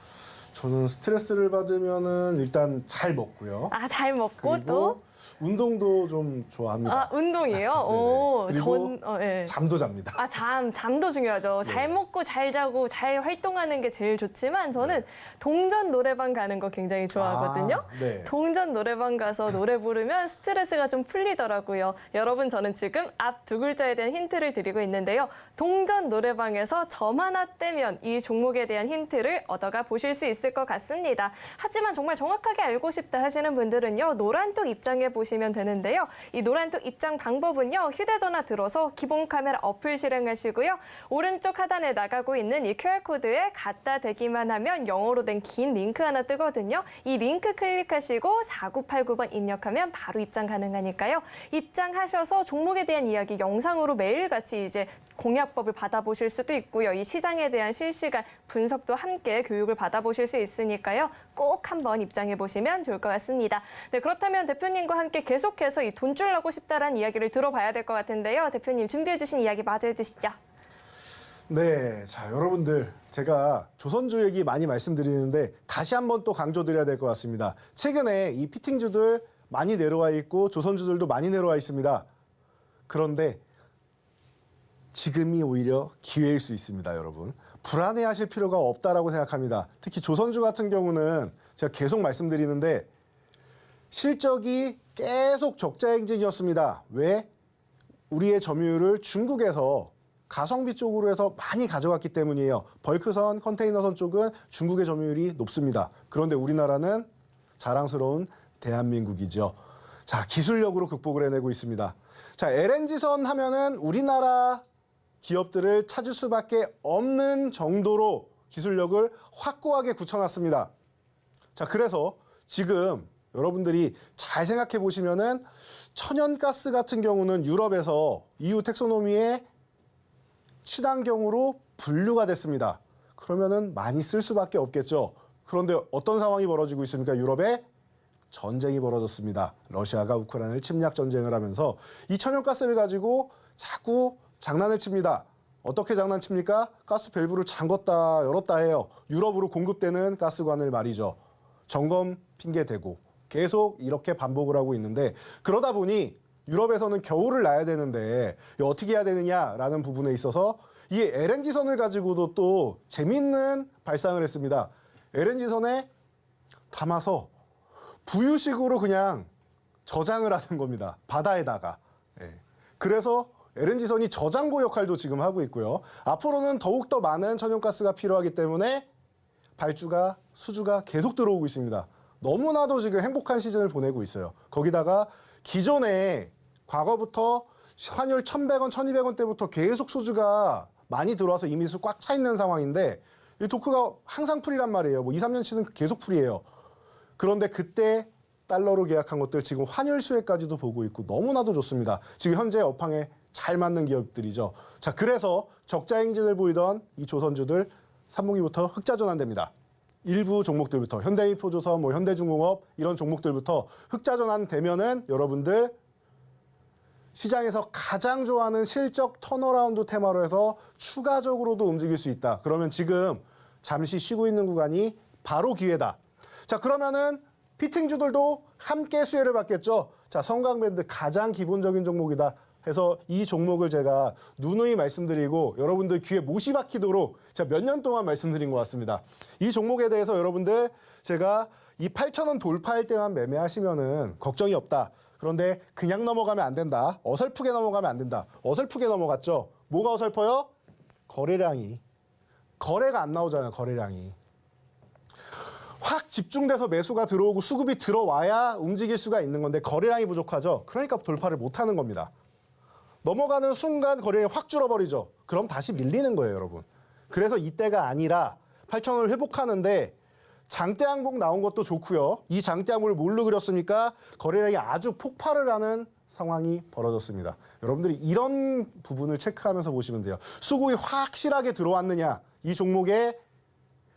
저는 스트레스를 받으면은 일단 잘 먹고요. 잘 먹고 그리고 또? 운동도 좀 좋아합니다. 아, 운동이에요? 네네. 오, 그리고 예. 잠도 잡니다. 아, 잠도 중요하죠. 네. 잘 먹고 잘 자고 잘 활동하는 게 제일 좋지만 저는 네. 동전 노래방 가는 거 굉장히 좋아하거든요. 아, 네. 동전 노래방 가서 노래 부르면 스트레스가 좀 풀리더라고요. 여러분, 저는 지금 앞 두 글자에 대한 힌트를 드리고 있는데요. 동전 노래방에서 점 하나 떼면 이 종목에 대한 힌트를 얻어가 보실 수 있을 것 같습니다. 하지만 정말 정확하게 알고 싶다 하시는 분들은요. 노란톡 입장해 보시면 되는데요. 이 노란톡 입장 방법은요. 휴대전화 들어서 기본 카메라 어플 실행하시고요. 오른쪽 하단에 나가고 있는 이 QR코드에 갖다 대기만 하면 영어로 된 긴 링크 하나 뜨거든요. 이 링크 클릭하시고 4989번 입력하면 바로 입장 가능하니까요. 입장하셔서 종목에 대한 이야기 영상으로 매일같이 이제 공략법을 받아보실 수도 있고요. 이 시장에 대한 실시간 분석도 함께 교육을 받아보실 수 있으니까요. 꼭 한번 입장해 보시면 좋을 것 같습니다. 네, 그렇다면 대표님과 함께 계속해서 이 돈줄 나고 싶다라는 이야기를 들어봐야 될 것 같은데요. 대표님 준비해 주신 이야기 마저 해주시죠. 네, 자 여러분들 제가 조선주 얘기 많이 말씀드리는데 다시 한번 또 강조드려야 될 것 같습니다. 최근에 이 피팅주들 많이 내려와 있고 조선주들도 많이 내려와 있습니다. 그런데 지금이 오히려 기회일 수 있습니다, 여러분. 불안해하실 필요가 없다라고 생각합니다. 특히 조선주 같은 경우는 제가 계속 말씀드리는데 실적이 계속 적자 행진이었습니다. 왜? 우리의 점유율을 중국에서 가성비 쪽으로 해서 많이 가져갔기 때문이에요. 벌크선, 컨테이너선 쪽은 중국의 점유율이 높습니다. 그런데 우리나라는 자랑스러운 대한민국이죠. 자, 기술력으로 극복을 해내고 있습니다. 자, LNG선 하면은 우리나라 기업들을 찾을 수밖에 없는 정도로 기술력을 확고하게 굳혀놨습니다. 자, 그래서 지금 여러분들이 잘 생각해 보시면은 천연가스 같은 경우는 유럽에서 EU 텍소노미의 친환경으로 분류가 됐습니다. 그러면은 많이 쓸 수밖에 없겠죠. 그런데 어떤 상황이 벌어지고 있습니까? 유럽에 전쟁이 벌어졌습니다. 러시아가 우크라이나를 침략 전쟁을 하면서 이 천연가스를 가지고 자꾸 장난을 칩니다. 어떻게 장난칩니까? 가스 밸브를 잠궜다 열었다 해요. 유럽으로 공급되는 가스관을 말이죠. 점검 핑계대고 계속 이렇게 반복을 하고 있는데 그러다 보니 유럽에서는 겨울을 나야 되는데 어떻게 해야 되느냐라는 부분에 있어서 이 LNG선을 가지고도 또 재밌는 발상을 했습니다. LNG선에 담아서 부유식으로 그냥 저장을 하는 겁니다. 바다에다가. 그래서 LNG선이 저장고 역할도 지금 하고 있고요. 앞으로는 더욱더 많은 천연가스가 필요하기 때문에 발주가, 수주가 계속 들어오고 있습니다. 너무나도 지금 행복한 시즌을 보내고 있어요. 거기다가 기존에 과거부터 환율 1,100원, 1,200원 대부터 계속 수주가 많이 들어와서 이미 수 꽉 차 있는 상황인데 이 토크가 항상 풀이란 말이에요. 뭐 2, 3년치는 계속 풀이에요. 그런데 그때 달러로 계약한 것들 지금 환율 수혜까지도 보고 있고 너무나도 좋습니다. 지금 현재 업황에 잘 맞는 기업들이죠. 자, 그래서 적자 행진을 보이던 이 조선주들 3분기부터 흑자 전환됩니다. 일부 종목들부터 현대인포조선, 뭐 현대중공업 이런 종목들부터 흑자 전환되면은 여러분들 시장에서 가장 좋아하는 실적 턴어라운드 테마로 해서 추가적으로도 움직일 수 있다. 그러면 지금 잠시 쉬고 있는 구간이 바로 기회다. 자, 그러면은 피팅주들도 함께 수혜를 받겠죠. 자, 성강밴드 가장 기본적인 종목이다 해서 이 종목을 제가 누누이 말씀드리고 여러분들 귀에 못이 박히도록 제가 몇 년 동안 말씀드린 것 같습니다. 이 종목에 대해서 여러분들 제가 이 8,000원 돌파할 때만 매매하시면은 걱정이 없다. 그런데 그냥 넘어가면 안 된다. 어설프게 넘어가면 안 된다. 어설프게 넘어갔죠. 뭐가 어설퍼요? 거래량이. 거래가 안 나오잖아요. 거래량이. 확 집중돼서 매수가 들어오고 수급이 들어와야 움직일 수가 있는 건데 거래량이 부족하죠. 그러니까 돌파를 못하는 겁니다. 넘어가는 순간 거래량이 확 줄어버리죠. 그럼 다시 밀리는 거예요, 여러분. 그래서 이때가 아니라 8,000원을 회복하는데 장대 항복 나온 것도 좋고요. 이 장대 항복을 뭘로 그렸습니까? 거래량이 아주 폭발을 하는 상황이 벌어졌습니다. 여러분들이 이런 부분을 체크하면서 보시면 돼요. 수급이 확실하게 들어왔느냐, 이 종목에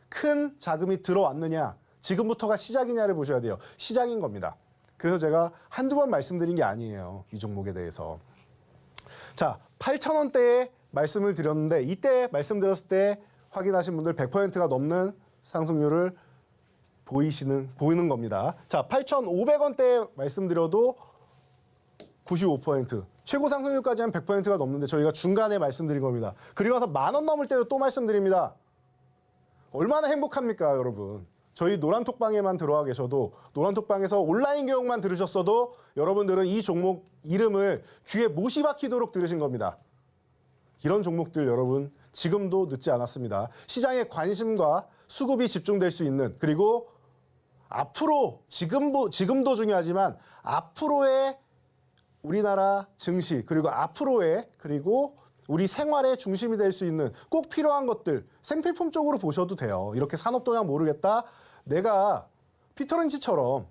큰 자금이 들어왔느냐, 지금부터가 시작이냐를 보셔야 돼요. 시작인 겁니다. 그래서 제가 한두 번 말씀드린 게 아니에요. 이 종목에 대해서. 자, 8,000원대에 말씀을 드렸는데 이때 말씀드렸을 때 확인하신 분들 100%가 넘는 상승률을 보이는 겁니다. 자, 8,500원대에 말씀드려도 95%. 최고 상승률까지 한 100%가 넘는데 저희가 중간에 말씀드린 겁니다. 그리고 나서 10,000원 넘을 때도 또 말씀드립니다. 얼마나 행복합니까, 여러분? 저희 노란톡방에만 들어와 계셔도 노란톡방에서 온라인 교육만 들으셨어도 여러분들은 이 종목 이름을 귀에 못이 박히도록 들으신 겁니다. 이런 종목들 여러분 지금도 늦지 않았습니다. 시장에 관심과 수급이 집중될 수 있는 그리고 앞으로 지금도 중요하지만 앞으로의 우리나라 증시 그리고 앞으로의 그리고 우리 생활의 중심이 될 수 있는 꼭 필요한 것들 생필품 쪽으로 보셔도 돼요. 이렇게 산업 동향 모르겠다. 내가 피터 린치처럼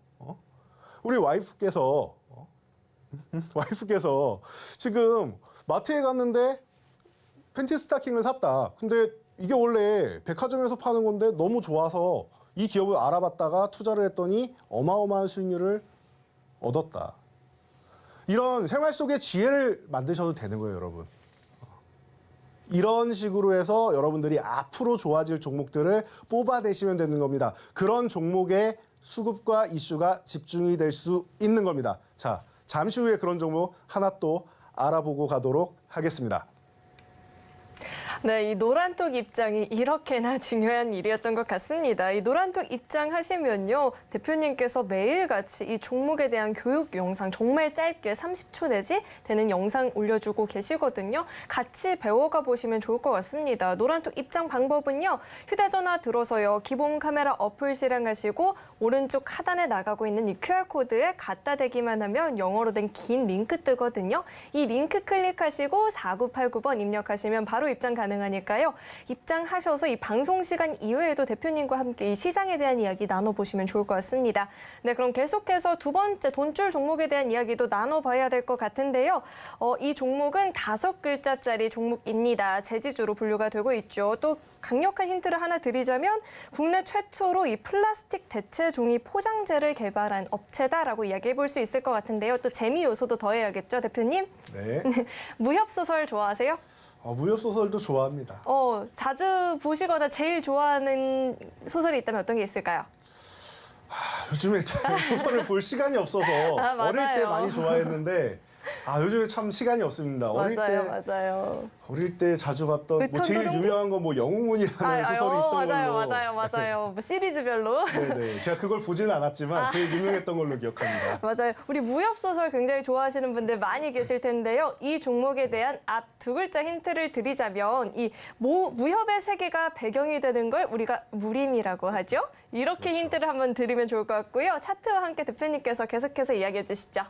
우리 와이프께서 지금 마트에 갔는데 팬티 스타킹을 샀다. 근데 이게 원래 백화점에서 파는 건데 너무 좋아서 이 기업을 알아봤다가 투자를 했더니 어마어마한 수익률을 얻었다. 이런 생활 속의 지혜를 만드셔도 되는 거예요, 여러분. 이런 식으로 해서 여러분들이 앞으로 좋아질 종목들을 뽑아내시면 되는 겁니다. 그런 종목에 수급과 이슈가 집중이 될 수 있는 겁니다. 자, 잠시 후에 그런 종목 하나 또 알아보고 가도록 하겠습니다. 네, 이 노란톡 입장이 이렇게나 중요한 일이었던 것 같습니다. 이 노란톡 입장 하시면요, 대표님께서 매일같이 이 종목에 대한 교육 영상 정말 짧게 30초 내지 되는 영상 올려주고 계시거든요. 같이 배워가 보시면 좋을 것 같습니다. 노란톡 입장 방법은요, 휴대전화 들어서요, 기본 카메라 어플 실행하시고 오른쪽 하단에 나가고 있는 이 QR코드에 갖다 대기만 하면 영어로 된 긴 링크 뜨거든요. 이 링크 클릭하시고 4989번 입력하시면 바로 입장 가능하니까요. 입장하셔서 이 방송 시간 이외에도 대표님과 함께 이 시장에 대한 이야기 나눠보시면 좋을 것 같습니다. 네, 그럼 계속해서 두 번째 돈줄 종목에 대한 이야기도 나눠봐야 될 것 같은데요. 이 종목은 5글자짜리 종목입니다. 제지주로 분류가 되고 있죠. 또 강력한 힌트를 하나 드리자면 국내 최초로 이 플라스틱 대체 종이 포장재를 개발한 업체다라고 이야기해 볼 수 있을 것 같은데요. 또 재미 요소도 더해야겠죠, 대표님? 네. 무협소설 좋아하세요? 무협소설도 좋아합니다. 자주 보시거나 제일 좋아하는 소설이 있다면 어떤 게 있을까요? 요즘에 잘 소설을 볼 시간이 없어서 어릴 때 맞아요. 많이 좋아했는데 요즘에 참 시간이 없습니다. 맞아요. 어릴 때 자주 봤던 뭐 제일 의천도룡기? 유명한 거 뭐 영웅문이라는 소설이 있던 걸로. 맞아요. 뭐 시리즈별로. 네네. 제가 그걸 보지는 않았지만 제일 유명했던 걸로 기억합니다. 맞아요. 우리 무협소설 굉장히 좋아하시는 분들 많이 계실 텐데요. 이 종목에 대한 앞 두 글자 힌트를 드리자면 이 무협의 세계가 배경이 되는 걸 우리가 무림이라고 하죠. 이렇게 그렇죠. 힌트를 한번 드리면 좋을 것 같고요. 차트와 함께 대표님께서 계속해서 이야기해 주시죠.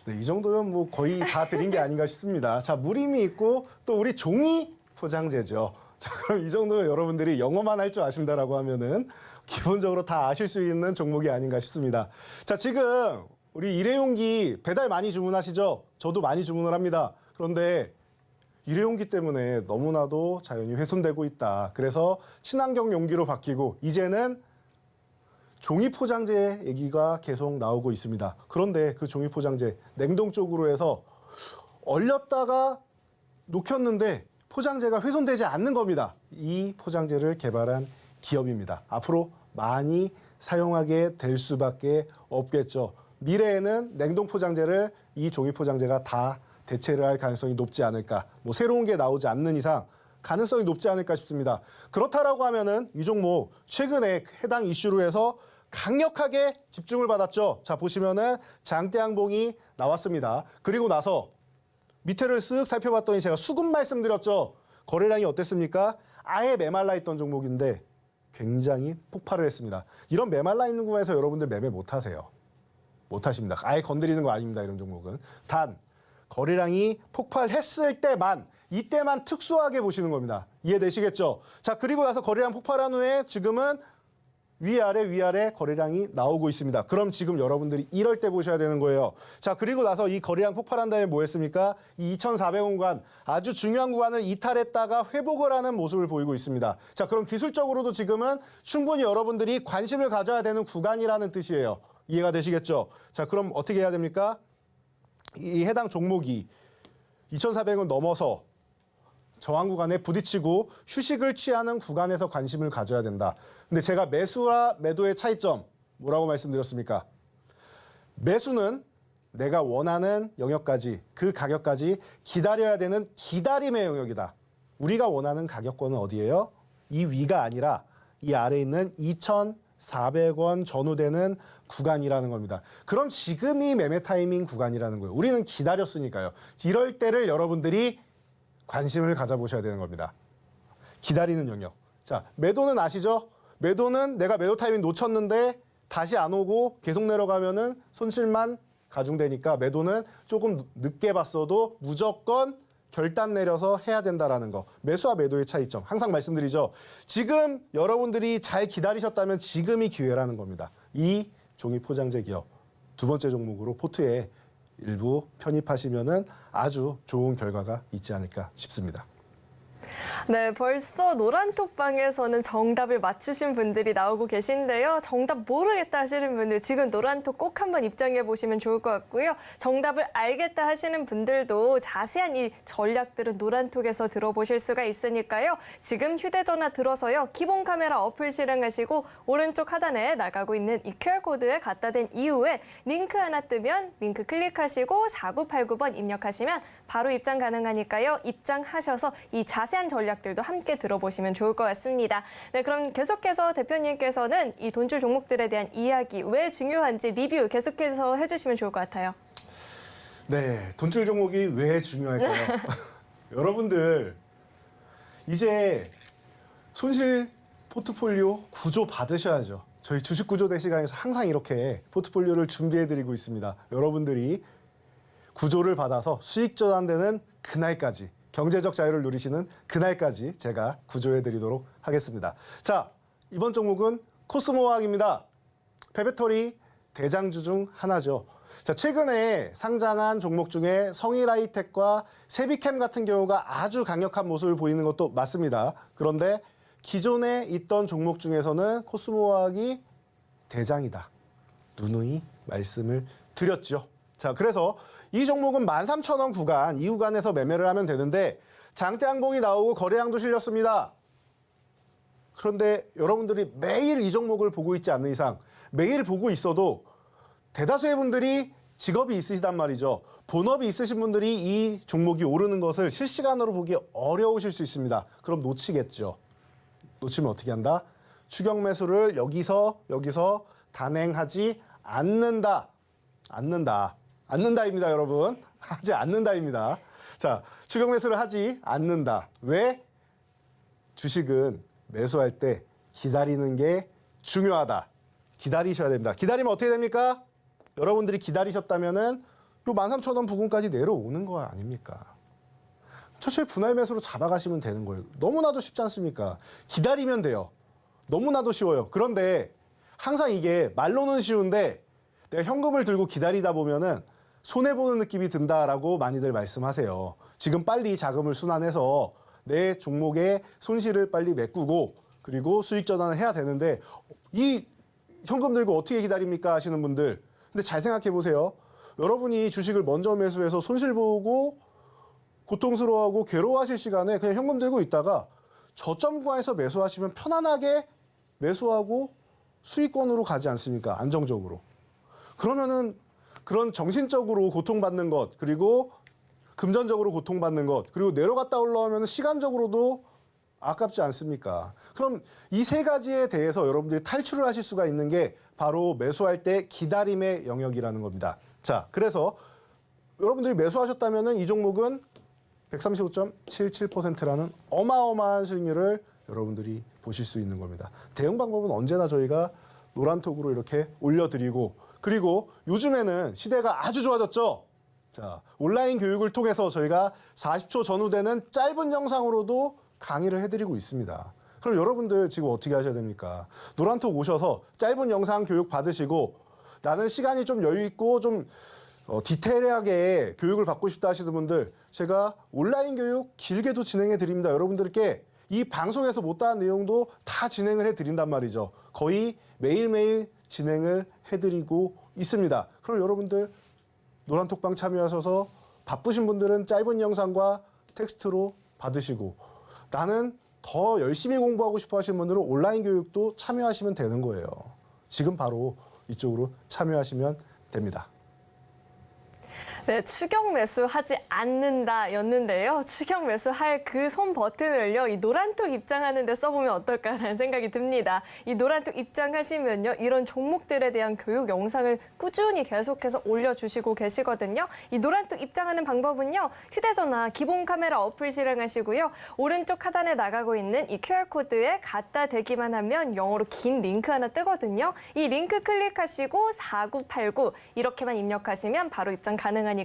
네, 이 정도면 뭐 거의 다 드린 게 아닌가 싶습니다. 자, 무림이 있고 또 우리 종이 포장재죠. 자, 그럼 이 정도면 여러분들이 영어만 할 줄 아신다라고 하면은 기본적으로 다 아실 수 있는 종목이 아닌가 싶습니다. 자, 지금 우리 일회용기 배달 많이 주문하시죠? 저도 많이 주문을 합니다. 그런데 일회용기 때문에 너무나도 자연이 훼손되고 있다. 그래서 친환경 용기로 바뀌고 이제는 종이 포장재 얘기가 계속 나오고 있습니다. 그런데 그 종이 포장재 냉동 쪽으로 해서 얼렸다가 녹였는데 포장재가 훼손되지 않는 겁니다. 이 포장재를 개발한 기업입니다. 앞으로 많이 사용하게 될 수밖에 없겠죠. 미래에는 냉동 포장재를 이 종이 포장재가 다 대체를 할 가능성이 높지 않을까. 뭐 새로운 게 나오지 않는 이상 가능성이 높지 않을까 싶습니다. 그렇다라고 하면은 이 종목 최근에 해당 이슈로 해서 강력하게 집중을 받았죠. 자, 보시면은 장대 양봉이 나왔습니다. 그리고 나서 밑에를 쓱 살펴봤더니 제가 수급 말씀드렸죠. 거래량이 어땠습니까? 아예 메말라 있던 종목인데 굉장히 폭발을 했습니다. 이런 메말라 있는 구간에서 여러분들 매매 못 하세요. 못 하십니다. 아예 건드리는 거 아닙니다. 이런 종목은. 단 거래량이 폭발했을 때만 이때만 특수하게 보시는 겁니다. 이해되시겠죠? 자, 그리고 나서 거래량 폭발한 후에 지금은 위아래 거래량이 나오고 있습니다. 그럼 지금 여러분들이 이럴 때 보셔야 되는 거예요. 자, 그리고 나서 이 거래량 폭발한 다음에 뭐 했습니까? 이 2,400원 구간, 아주 중요한 구간을 이탈했다가 회복을 하는 모습을 보이고 있습니다. 자, 그럼 기술적으로도 지금은 충분히 여러분들이 관심을 가져야 되는 구간이라는 뜻이에요. 이해가 되시겠죠? 자, 그럼 어떻게 해야 됩니까? 이 해당 종목이 2,400원 넘어서 저항 구간에 부딪히고 휴식을 취하는 구간에서 관심을 가져야 된다. 근데 제가 매수와 매도의 차이점 뭐라고 말씀드렸습니까? 매수는 내가 원하는 영역까지, 그 가격까지 기다려야 되는 기다림의 영역이다. 우리가 원하는 가격권은 어디예요? 이 위가 아니라 이 아래에 있는 2,400원 전후되는 구간이라는 겁니다. 그럼 지금이 매매 타이밍 구간이라는 거예요. 우리는 기다렸으니까요. 이럴 때를 여러분들이 관심을 가져보셔야 되는 겁니다. 기다리는 영역. 자, 매도는 아시죠? 매도는 내가 매도 타이밍 놓쳤는데 다시 안 오고 계속 내려가면은 손실만 가중되니까 매도는 조금 늦게 봤어도 무조건 결단 내려서 해야 된다라는 거. 매수와 매도의 차이점. 항상 말씀드리죠. 지금 여러분들이 잘 기다리셨다면 지금이 기회라는 겁니다. 이 종이 포장재 기업 두 번째 종목으로 포트에 일부 편입하시면은 아주 좋은 결과가 있지 않을까 싶습니다. 네, 벌써 노란톡방에서는 정답을 맞추신 분들이 나오고 계신데요. 정답 모르겠다 하시는 분들 지금 노란톡 꼭 한번 입장해 보시면 좋을 것 같고요. 정답을 알겠다 하시는 분들도 자세한 이 전략들은 노란톡에서 들어보실 수가 있으니까요. 지금 휴대전화 들어서요. 기본 카메라 어플 실행하시고 오른쪽 하단에 나가고 있는 이 QR코드에 갖다 댄 이후에 링크 하나 뜨면 링크 클릭하시고 4989번 입력하시면 바로 입장 가능하니까요. 입장하셔서 이 자세한 전략들도 함께 들어보시면 좋을 것 같습니다. 네, 그럼 계속해서 대표님께서는 이 돈줄 종목들에 대한 이야기 왜 중요한지 리뷰 계속해서 해주시면 좋을 것 같아요. 네, 돈줄 종목이 왜 중요할까요? 여러분들 이제 손실 포트폴리오 구조 받으셔야죠. 저희 주식 구조 대시간에서 항상 이렇게 포트폴리오를 준비해드리고 있습니다. 여러분들이 구조를 받아서 수익 전환되는 그날까지 경제적 자유를 누리시는 그날까지 제가 구조해드리도록 하겠습니다. 자, 이번 종목은 코스모화학입니다. 페베토리 대장주 중 하나죠. 자, 최근에 상장한 종목 중에 성일하이텍과 세비캠 같은 경우가 아주 강력한 모습을 보이는 것도 맞습니다. 그런데 기존에 있던 종목 중에서는 코스모화학이 대장이다. 누누이 말씀을 드렸죠. 자, 그래서 이 종목은 13,000원 구간, 이 구간에서 매매를 하면 되는데 장대 항봉이 나오고 거래량도 실렸습니다. 그런데 여러분들이 매일 이 종목을 보고 있지 않는 이상 매일 보고 있어도 대다수의 분들이 직업이 있으시단 말이죠. 본업이 있으신 분들이 이 종목이 오르는 것을 실시간으로 보기 어려우실 수 있습니다. 그럼 놓치겠죠. 놓치면 어떻게 한다? 추격 매수를 여기서 단행하지 않는다입니다, 여러분. 하지 않는다입니다. 자, 추격 매수를 하지 않는다. 왜? 주식은 매수할 때 기다리는 게 중요하다. 기다리셔야 됩니다. 기다리면 어떻게 됩니까? 여러분들이 기다리셨다면은 요 13,000원 부근까지 내려오는 거 아닙니까? 천천히 분할 매수로 잡아가시면 되는 거예요. 너무나도 쉽지 않습니까? 기다리면 돼요. 너무나도 쉬워요. 그런데 항상 이게 말로는 쉬운데 내가 현금을 들고 기다리다 보면은 손해보는 느낌이 든다라고 많이들 말씀하세요. 지금 빨리 자금을 순환해서 내 종목의 손실을 빨리 메꾸고 그리고 수익 전환을 해야 되는데 이 현금 들고 어떻게 기다립니까 하시는 분들. 근데 잘 생각해 보세요. 여러분이 주식을 먼저 매수해서 손실 보고 고통스러워하고 괴로워하실 시간에 그냥 현금 들고 있다가 저점 구간에서 매수하시면 편안하게 매수하고 수익권으로 가지 않습니까? 안정적으로. 그러면은 그런 정신적으로 고통받는 것, 그리고 금전적으로 고통받는 것, 그리고 내려갔다 올라오면 시간적으로도 아깝지 않습니까? 그럼 이 세 가지에 대해서 여러분들이 탈출을 하실 수가 있는 게 바로 매수할 때 기다림의 영역이라는 겁니다. 자, 그래서 여러분들이 매수하셨다면은 이 종목은 135.77%라는 어마어마한 수익률을 여러분들이 보실 수 있는 겁니다. 대응 방법은 언제나 저희가 노란톡으로 이렇게 올려드리고 그리고 요즘에는 시대가 아주 좋아졌죠. 자, 온라인 교육을 통해서 저희가 40초 전후되는 짧은 영상으로도 강의를 해드리고 있습니다. 그럼 여러분들 지금 어떻게 하셔야 됩니까? 노란톡 오셔서 짧은 영상 교육 받으시고 나는 시간이 좀 여유 있고 좀 디테일하게 교육을 받고 싶다 하시는 분들 제가 온라인 교육 길게도 진행해 드립니다. 여러분들께 이 방송에서 못다한 내용도 다 진행을 해드린단 말이죠. 거의 매일매일 진행을 해드리고 있습니다. 그럼 여러분들 노란톡방 참여하셔서 바쁘신 분들은 짧은 영상과 텍스트로 받으시고 나는 더 열심히 공부하고 싶어 하시는 분들은 온라인 교육도 참여하시면 되는 거예요. 지금 바로 이쪽으로 참여하시면 됩니다. 네, 추격 매수하지 않는다였는데요. 추격 매수할 그 손 버튼을요, 이 노란톡 입장하는 데 써보면 어떨까라는 생각이 듭니다. 이 노란톡 입장하시면요, 이런 종목들에 대한 교육 영상을 꾸준히 계속해서 올려주시고 계시거든요. 이 노란톡 입장하는 방법은요, 휴대전화 기본 카메라 어플 실행하시고요. 오른쪽 하단에 나가고 있는 이 QR코드에 갖다 대기만 하면 영어로 긴 링크 하나 뜨거든요. 이 링크 클릭하시고 4989 이렇게만 입력하시면 바로 입장 가능하니까요.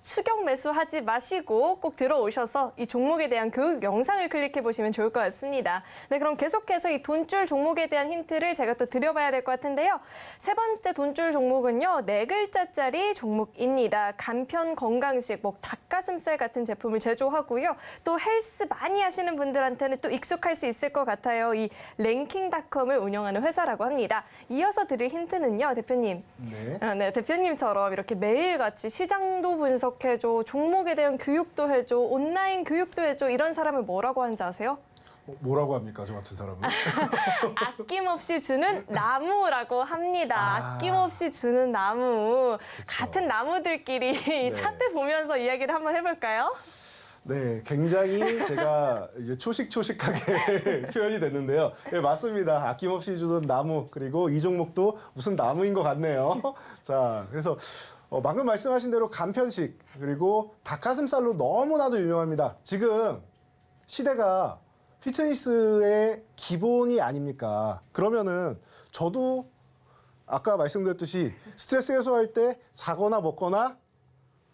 추격 매수하지 마시고 꼭 들어오셔서 이 종목에 대한 교육 영상을 클릭해 보시면 좋을 것 같습니다. 네, 그럼 계속해서 이 돈줄 종목에 대한 힌트를 제가 또 드려봐야 될 것 같은데요. 세 번째 돈줄 종목은요, 4글자짜리 종목입니다. 간편 건강식, 뭐 닭가슴살 같은 제품을 제조하고요. 또 헬스 많이 하시는 분들한테는 또 익숙할 수 있을 것 같아요. 이 랭킹닷컴을 운영하는 회사라고 합니다. 이어서 드릴 힌트는요, 대표님. 네, 대표님처럼 이렇게 매일같이 시장도 분석해줘, 종목에 대한 교육도 해줘, 온라인 교육도 해줘, 이런 사람을 뭐라고 하는지 아세요? 뭐라고 합니까, 저 같은 사람은? 아낌없이 주는 나무라고 합니다. 아낌없이 주는 나무. 그쵸. 같은 나무들끼리 네. 차트 보면서 이야기를 한번 해볼까요? 네, 굉장히 제가 이제 초식초식하게 표현이 됐는데요. 네, 맞습니다. 아낌없이 주던 나무, 그리고 이 종목도 무슨 나무인 것 같네요. 자, 그래서 방금 말씀하신 대로 간편식, 그리고 닭가슴살로 너무나도 유명합니다. 지금 시대가 피트니스의 기본이 아닙니까? 그러면은 저도 아까 말씀드렸듯이 스트레스 해소할 때 자거나 먹거나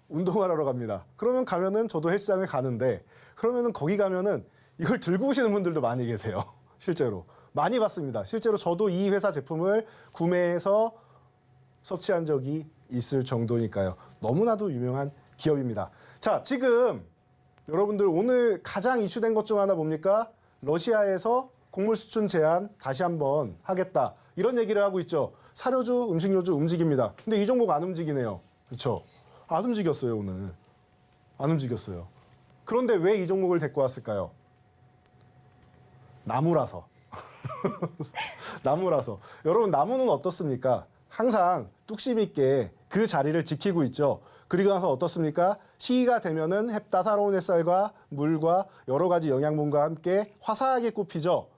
운동을 하러 갑니다. 그러면 가면은 저도 헬스장을 가는데, 그러면은 거기 가면은 이걸 들고 오시는 분들도 많이 계세요. 실제로. 많이 봤습니다. 실제로 저도 이 회사 제품을 구매해서 섭취한 적이 있을 정도니까요. 너무나도 유명한 기업입니다. 자, 지금 여러분들 오늘 가장 이슈된 것 중 하나 뭡니까? 러시아에서 곡물 수출 제한 다시 한번 하겠다. 이런 얘기를 하고 있죠. 사료주, 음식료주 움직입니다. 근데 이 종목 안 움직이네요. 그렇죠? 안 움직였어요, 오늘. 안 움직였어요. 그런데 왜 이 종목을 데리고 왔을까요? 나무라서. 나무라서. 여러분, 나무는 어떻습니까? 항상 뚝심 있게 그 자리를 지키고 있죠. 그리고 나서 어떻습니까? 시기가 되면은 따사로운 햇살과 물과 여러 가지 영양분과 함께 화사하게 꽃피죠.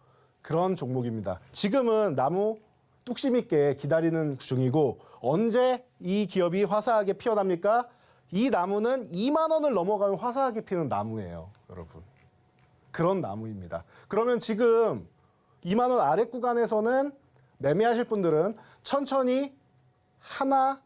그런 종목입니다. 지금은 나무 뚝심 있게 기다리는 중이고, 언제 이 기업이 화사하게 피어납니까? 이 나무는 2만 원을 넘어가면 화사하게 피는 나무예요, 여러분. 그런 나무입니다. 그러면 지금 2만 원 아래 구간에서는 매매하실 분들은 천천히 하나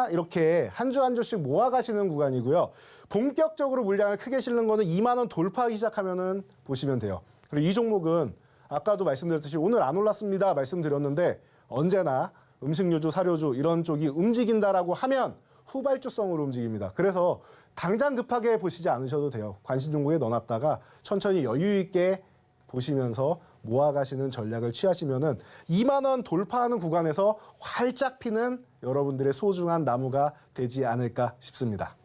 이렇게 한 주 한 주씩 모아가시는 구간이고요. 본격적으로 물량을 크게 실는 거는 2만 원 돌파하기 시작하면은 보시면 돼요. 그리고 이 종목은 아까도 말씀드렸듯이 오늘 안 올랐습니다 말씀드렸는데, 언제나 음식료주, 사료주 이런 쪽이 움직인다라고 하면 후발주성으로 움직입니다. 그래서 당장 급하게 보시지 않으셔도 돼요. 관심 종목에 넣어놨다가 천천히 여유 있게 보시면서 모아가시는 전략을 취하시면은 2만 원 돌파하는 구간에서 활짝 피는 여러분들의 소중한 나무가 되지 않을까 싶습니다.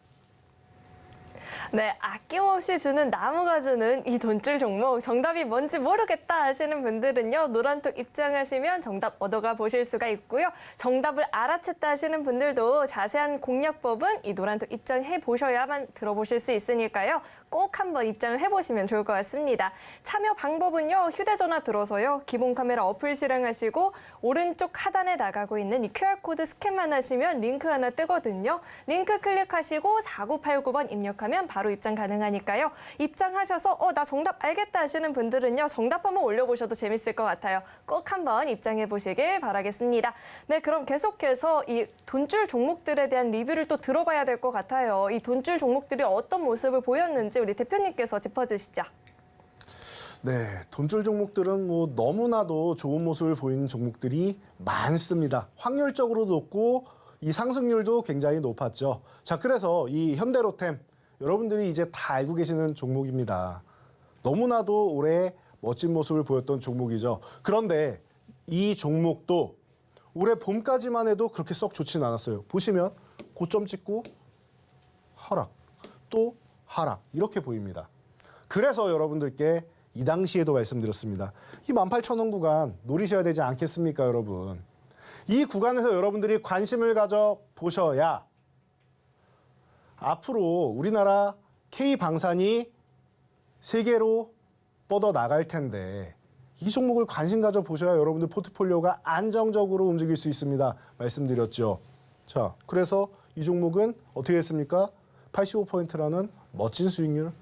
네, 아낌없이 주는 나무가 주는 이 돈줄 종목, 정답이 뭔지 모르겠다 하시는 분들은요, 노란톡 입장하시면 정답 얻어가 보실 수가 있고요. 정답을 알아챘다 하시는 분들도 자세한 공략법은 이 노란톡 입장해 보셔야만 들어보실 수 있으니까요. 꼭 한번 입장을 해보시면 좋을 것 같습니다. 참여 방법은요, 휴대전화 들어서요, 기본 카메라 어플 실행하시고 오른쪽 하단에 나가고 있는 이 QR코드 스캔만 하시면 링크 하나 뜨거든요. 링크 클릭하시고 4989번 입력하면 바로 입장 가능하니까요. 입장하셔서 나 정답 알겠다 하시는 분들은요, 정답 한번 올려보셔도 재밌을 것 같아요. 꼭 한번 입장해 보시길 바라겠습니다. 네, 그럼 계속해서 이 돈줄 종목들에 대한 리뷰를 또 들어봐야 될 것 같아요. 이 돈줄 종목들이 어떤 모습을 보였는지 우리 대표님께서 짚어주시죠. 네, 돈줄 종목들은 뭐 너무나도 좋은 모습을 보이는 종목들이 많습니다. 확률적으로 높고 이 상승률도 굉장히 높았죠. 자, 그래서 이 현대로템 여러분들이 이제 다 알고 계시는 종목입니다. 너무나도 올해 멋진 모습을 보였던 종목이죠. 그런데 이 종목도 올해 봄까지만 해도 그렇게 썩 좋지는 않았어요. 보시면 고점 찍고 하락, 또 하락 이렇게 보입니다. 그래서 여러분들께 이 당시에도 말씀드렸습니다. 이 18,000원 구간 노리셔야 되지 않겠습니까, 여러분? 이 구간에서 여러분들이 관심을 가져 보셔야 앞으로 우리나라 K방산이 세계로 뻗어 나갈 텐데 이 종목을 관심 가져 보셔야 여러분들 포트폴리오가 안정적으로 움직일 수 있습니다. 말씀드렸죠. 자, 그래서 이 종목은 어떻게 했습니까? 85%라는 멋진 수익률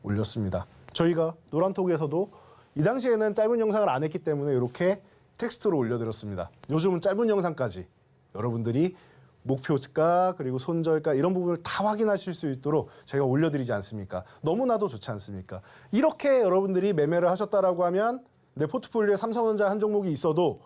올렸습니다. 저희가 노란톡에서도 이 당시에는 짧은 영상을 안 했기 때문에 이렇게 텍스트로 올려드렸습니다. 요즘은 짧은 영상까지 여러분들이 목표가 그리고 손절가 이런 부분을 다 확인하실 수 있도록 제가 올려드리지 않습니까? 너무나도 좋지 않습니까? 이렇게 여러분들이 매매를 하셨다라고 하면 내 포트폴리오에 삼성전자 한 종목이 있어도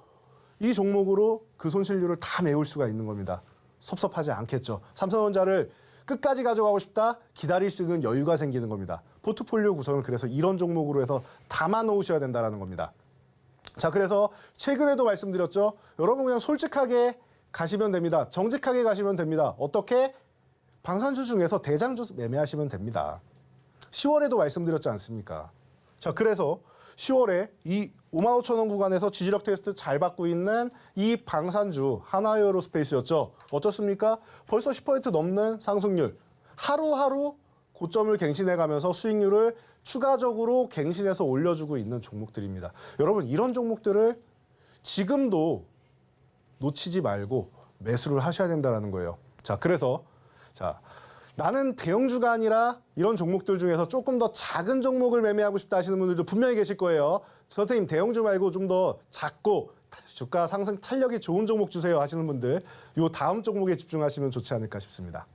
이 종목으로 그 손실률을 다 메울 수가 있는 겁니다. 섭섭하지 않겠죠. 삼성전자를 끝까지 가져가고 싶다, 기다릴 수 있는 여유가 생기는 겁니다. 포트폴리오 구성을 그래서 이런 종목으로 해서 담아 놓으셔야 된다는 겁니다. 자, 그래서 최근에도 말씀드렸죠. 여러분 그냥 솔직하게 가시면 됩니다. 정직하게 가시면 됩니다. 어떻게? 방산주 중에서 대장주 매매하시면 됩니다. 10월에도 말씀드렸지 않습니까? 자, 그래서 10월에 이 55,000원 구간에서 지지력 테스트 잘 받고 있는 이 방산주 하나에어로스페이스였죠. 어떻습니까? 벌써 10% 넘는 상승률. 하루하루 고점을 갱신해가면서 수익률을 추가적으로 갱신해서 올려주고 있는 종목들입니다. 여러분 이런 종목들을 지금도 놓치지 말고 매수를 하셔야 된다는 거예요. 자, 그래서 나는 대형주가 아니라 이런 종목들 중에서 조금 더 작은 종목을 매매하고 싶다 하시는 분들도 분명히 계실 거예요. 선생님 대형주 말고 좀 더 작고 주가 상승 탄력이 좋은 종목 주세요 하시는 분들 요 다음 종목에 집중하시면 좋지 않을까 싶습니다.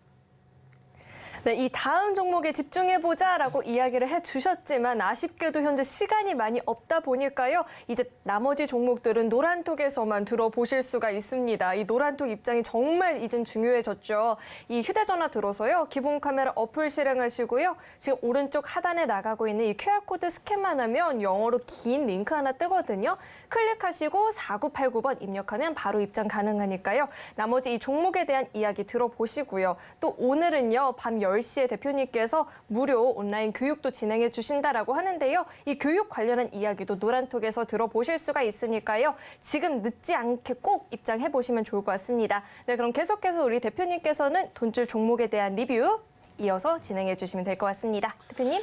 네, 이 다음 종목에 집중해보자라고 이야기를 해주셨지만 아쉽게도 현재 시간이 많이 없다 보니까요. 이제 나머지 종목들은 노란톡에서만 들어보실 수가 있습니다. 이 노란톡 입장이 정말 이젠 중요해졌죠. 이 휴대전화 들어서요. 기본 카메라 어플 실행하시고요. 지금 오른쪽 하단에 나가고 있는 이 QR코드 스캔만 하면 영어로 긴 링크 하나 뜨거든요. 클릭하시고 4989번 입력하면 바로 입장 가능하니까요. 나머지 이 종목에 대한 이야기 들어보시고요. 또 오늘은요. 밤 10시에 대표님께서 무료 온라인 교육도 진행해 주신다라고 하는데요. 이 교육 관련한 이야기도 노란톡에서 들어보실 수가 있으니까요. 지금 늦지 않게 꼭 입장해 보시면 좋을 것 같습니다. 네, 그럼 계속해서 우리 대표님께서는 돈줄 종목에 대한 리뷰 이어서 진행해 주시면 될 것 같습니다. 대표님.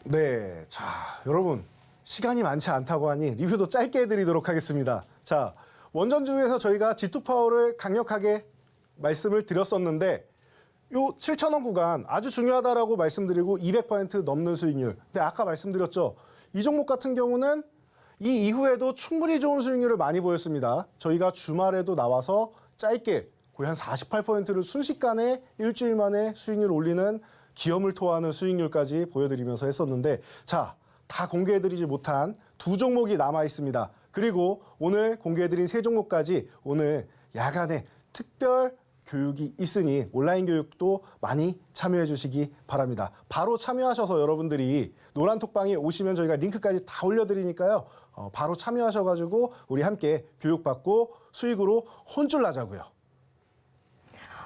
네, 자, 여러분 시간이 많지 않다고 하니 리뷰도 짧게 해드리도록 하겠습니다. 자, 원전주에서 저희가 G2파워를 강력하게 말씀을 드렸었는데 요 7,000원 구간 아주 중요하다라고 말씀드리고 200% 넘는 수익률. 근데 아까 말씀드렸죠. 이 종목 같은 경우는 이 이후에도 충분히 좋은 수익률을 많이 보였습니다. 저희가 주말에도 나와서 짧게 거의 한 48%를 순식간에 일주일 만에 수익률 올리는 기염을 토하는 수익률까지 보여드리면서 했었는데 자, 다 공개해드리지 못한 두 종목이 남아 있습니다. 그리고 오늘 공개해드린 세 종목까지 오늘 야간에 특별 교육이 있으니 온라인 교육도 많이 참여해 주시기 바랍니다. 바로 참여하셔서 여러분들이 노란톡방에 오시면 저희가 링크까지 다 올려드리니까요. 바로 참여하셔가지고 우리 함께 교육받고 수익으로 혼쭐 나자고요.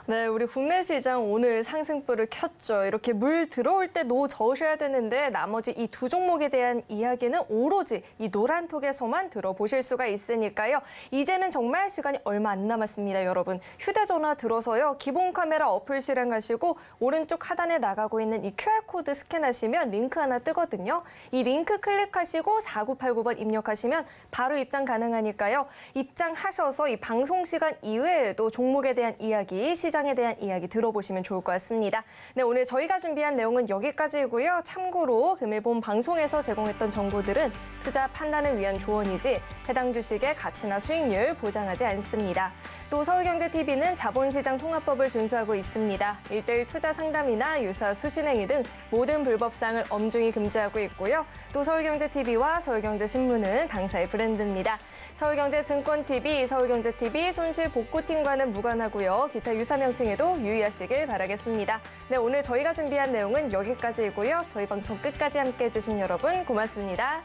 네, 우리 국내 시장 오늘 상승불을 켰죠. 이렇게 물 들어올 때 노 저으셔야 되는데 나머지 이 두 종목에 대한 이야기는 오로지 이 노란톡에서만 들어보실 수가 있으니까요. 이제는 정말 시간이 얼마 안 남았습니다, 여러분. 휴대전화 들어서요. 기본 카메라 어플 실행하시고 오른쪽 하단에 나가고 있는 이 QR코드 스캔하시면 링크 하나 뜨거든요. 이 링크 클릭하시고 4989번 입력하시면 바로 입장 가능하니까요. 입장하셔서 이 방송 시간 이외에도 종목에 대한 이야기, 시장에 대한 이야기 들어보시면 좋을 것 같습니다. 네, 오늘 저희가 준비한 내용은 여기까지고요. 참고로 금일본 방송에서 제공했던 정보들은 투자 판단을 위한 조언이지 해당 주식의 가치나 수익률 보장하지 않습니다. 또 서울경제TV는 자본시장 통합법을 준수하고 있습니다. 1:1 투자 상담이나 유사 수신행위 등 모든 불법사항을 엄중히 금지하고 있고요. 또 서울경제TV와 서울경제신문은 당사의 브랜드입니다. 서울경제증권TV, 서울경제TV 손실복구팀과는 무관하고요. 기타 유사 명칭에도 유의하시길 바라겠습니다. 네, 오늘 저희가 준비한 내용은 여기까지이고요. 저희 방송 끝까지 함께해 주신 여러분 고맙습니다.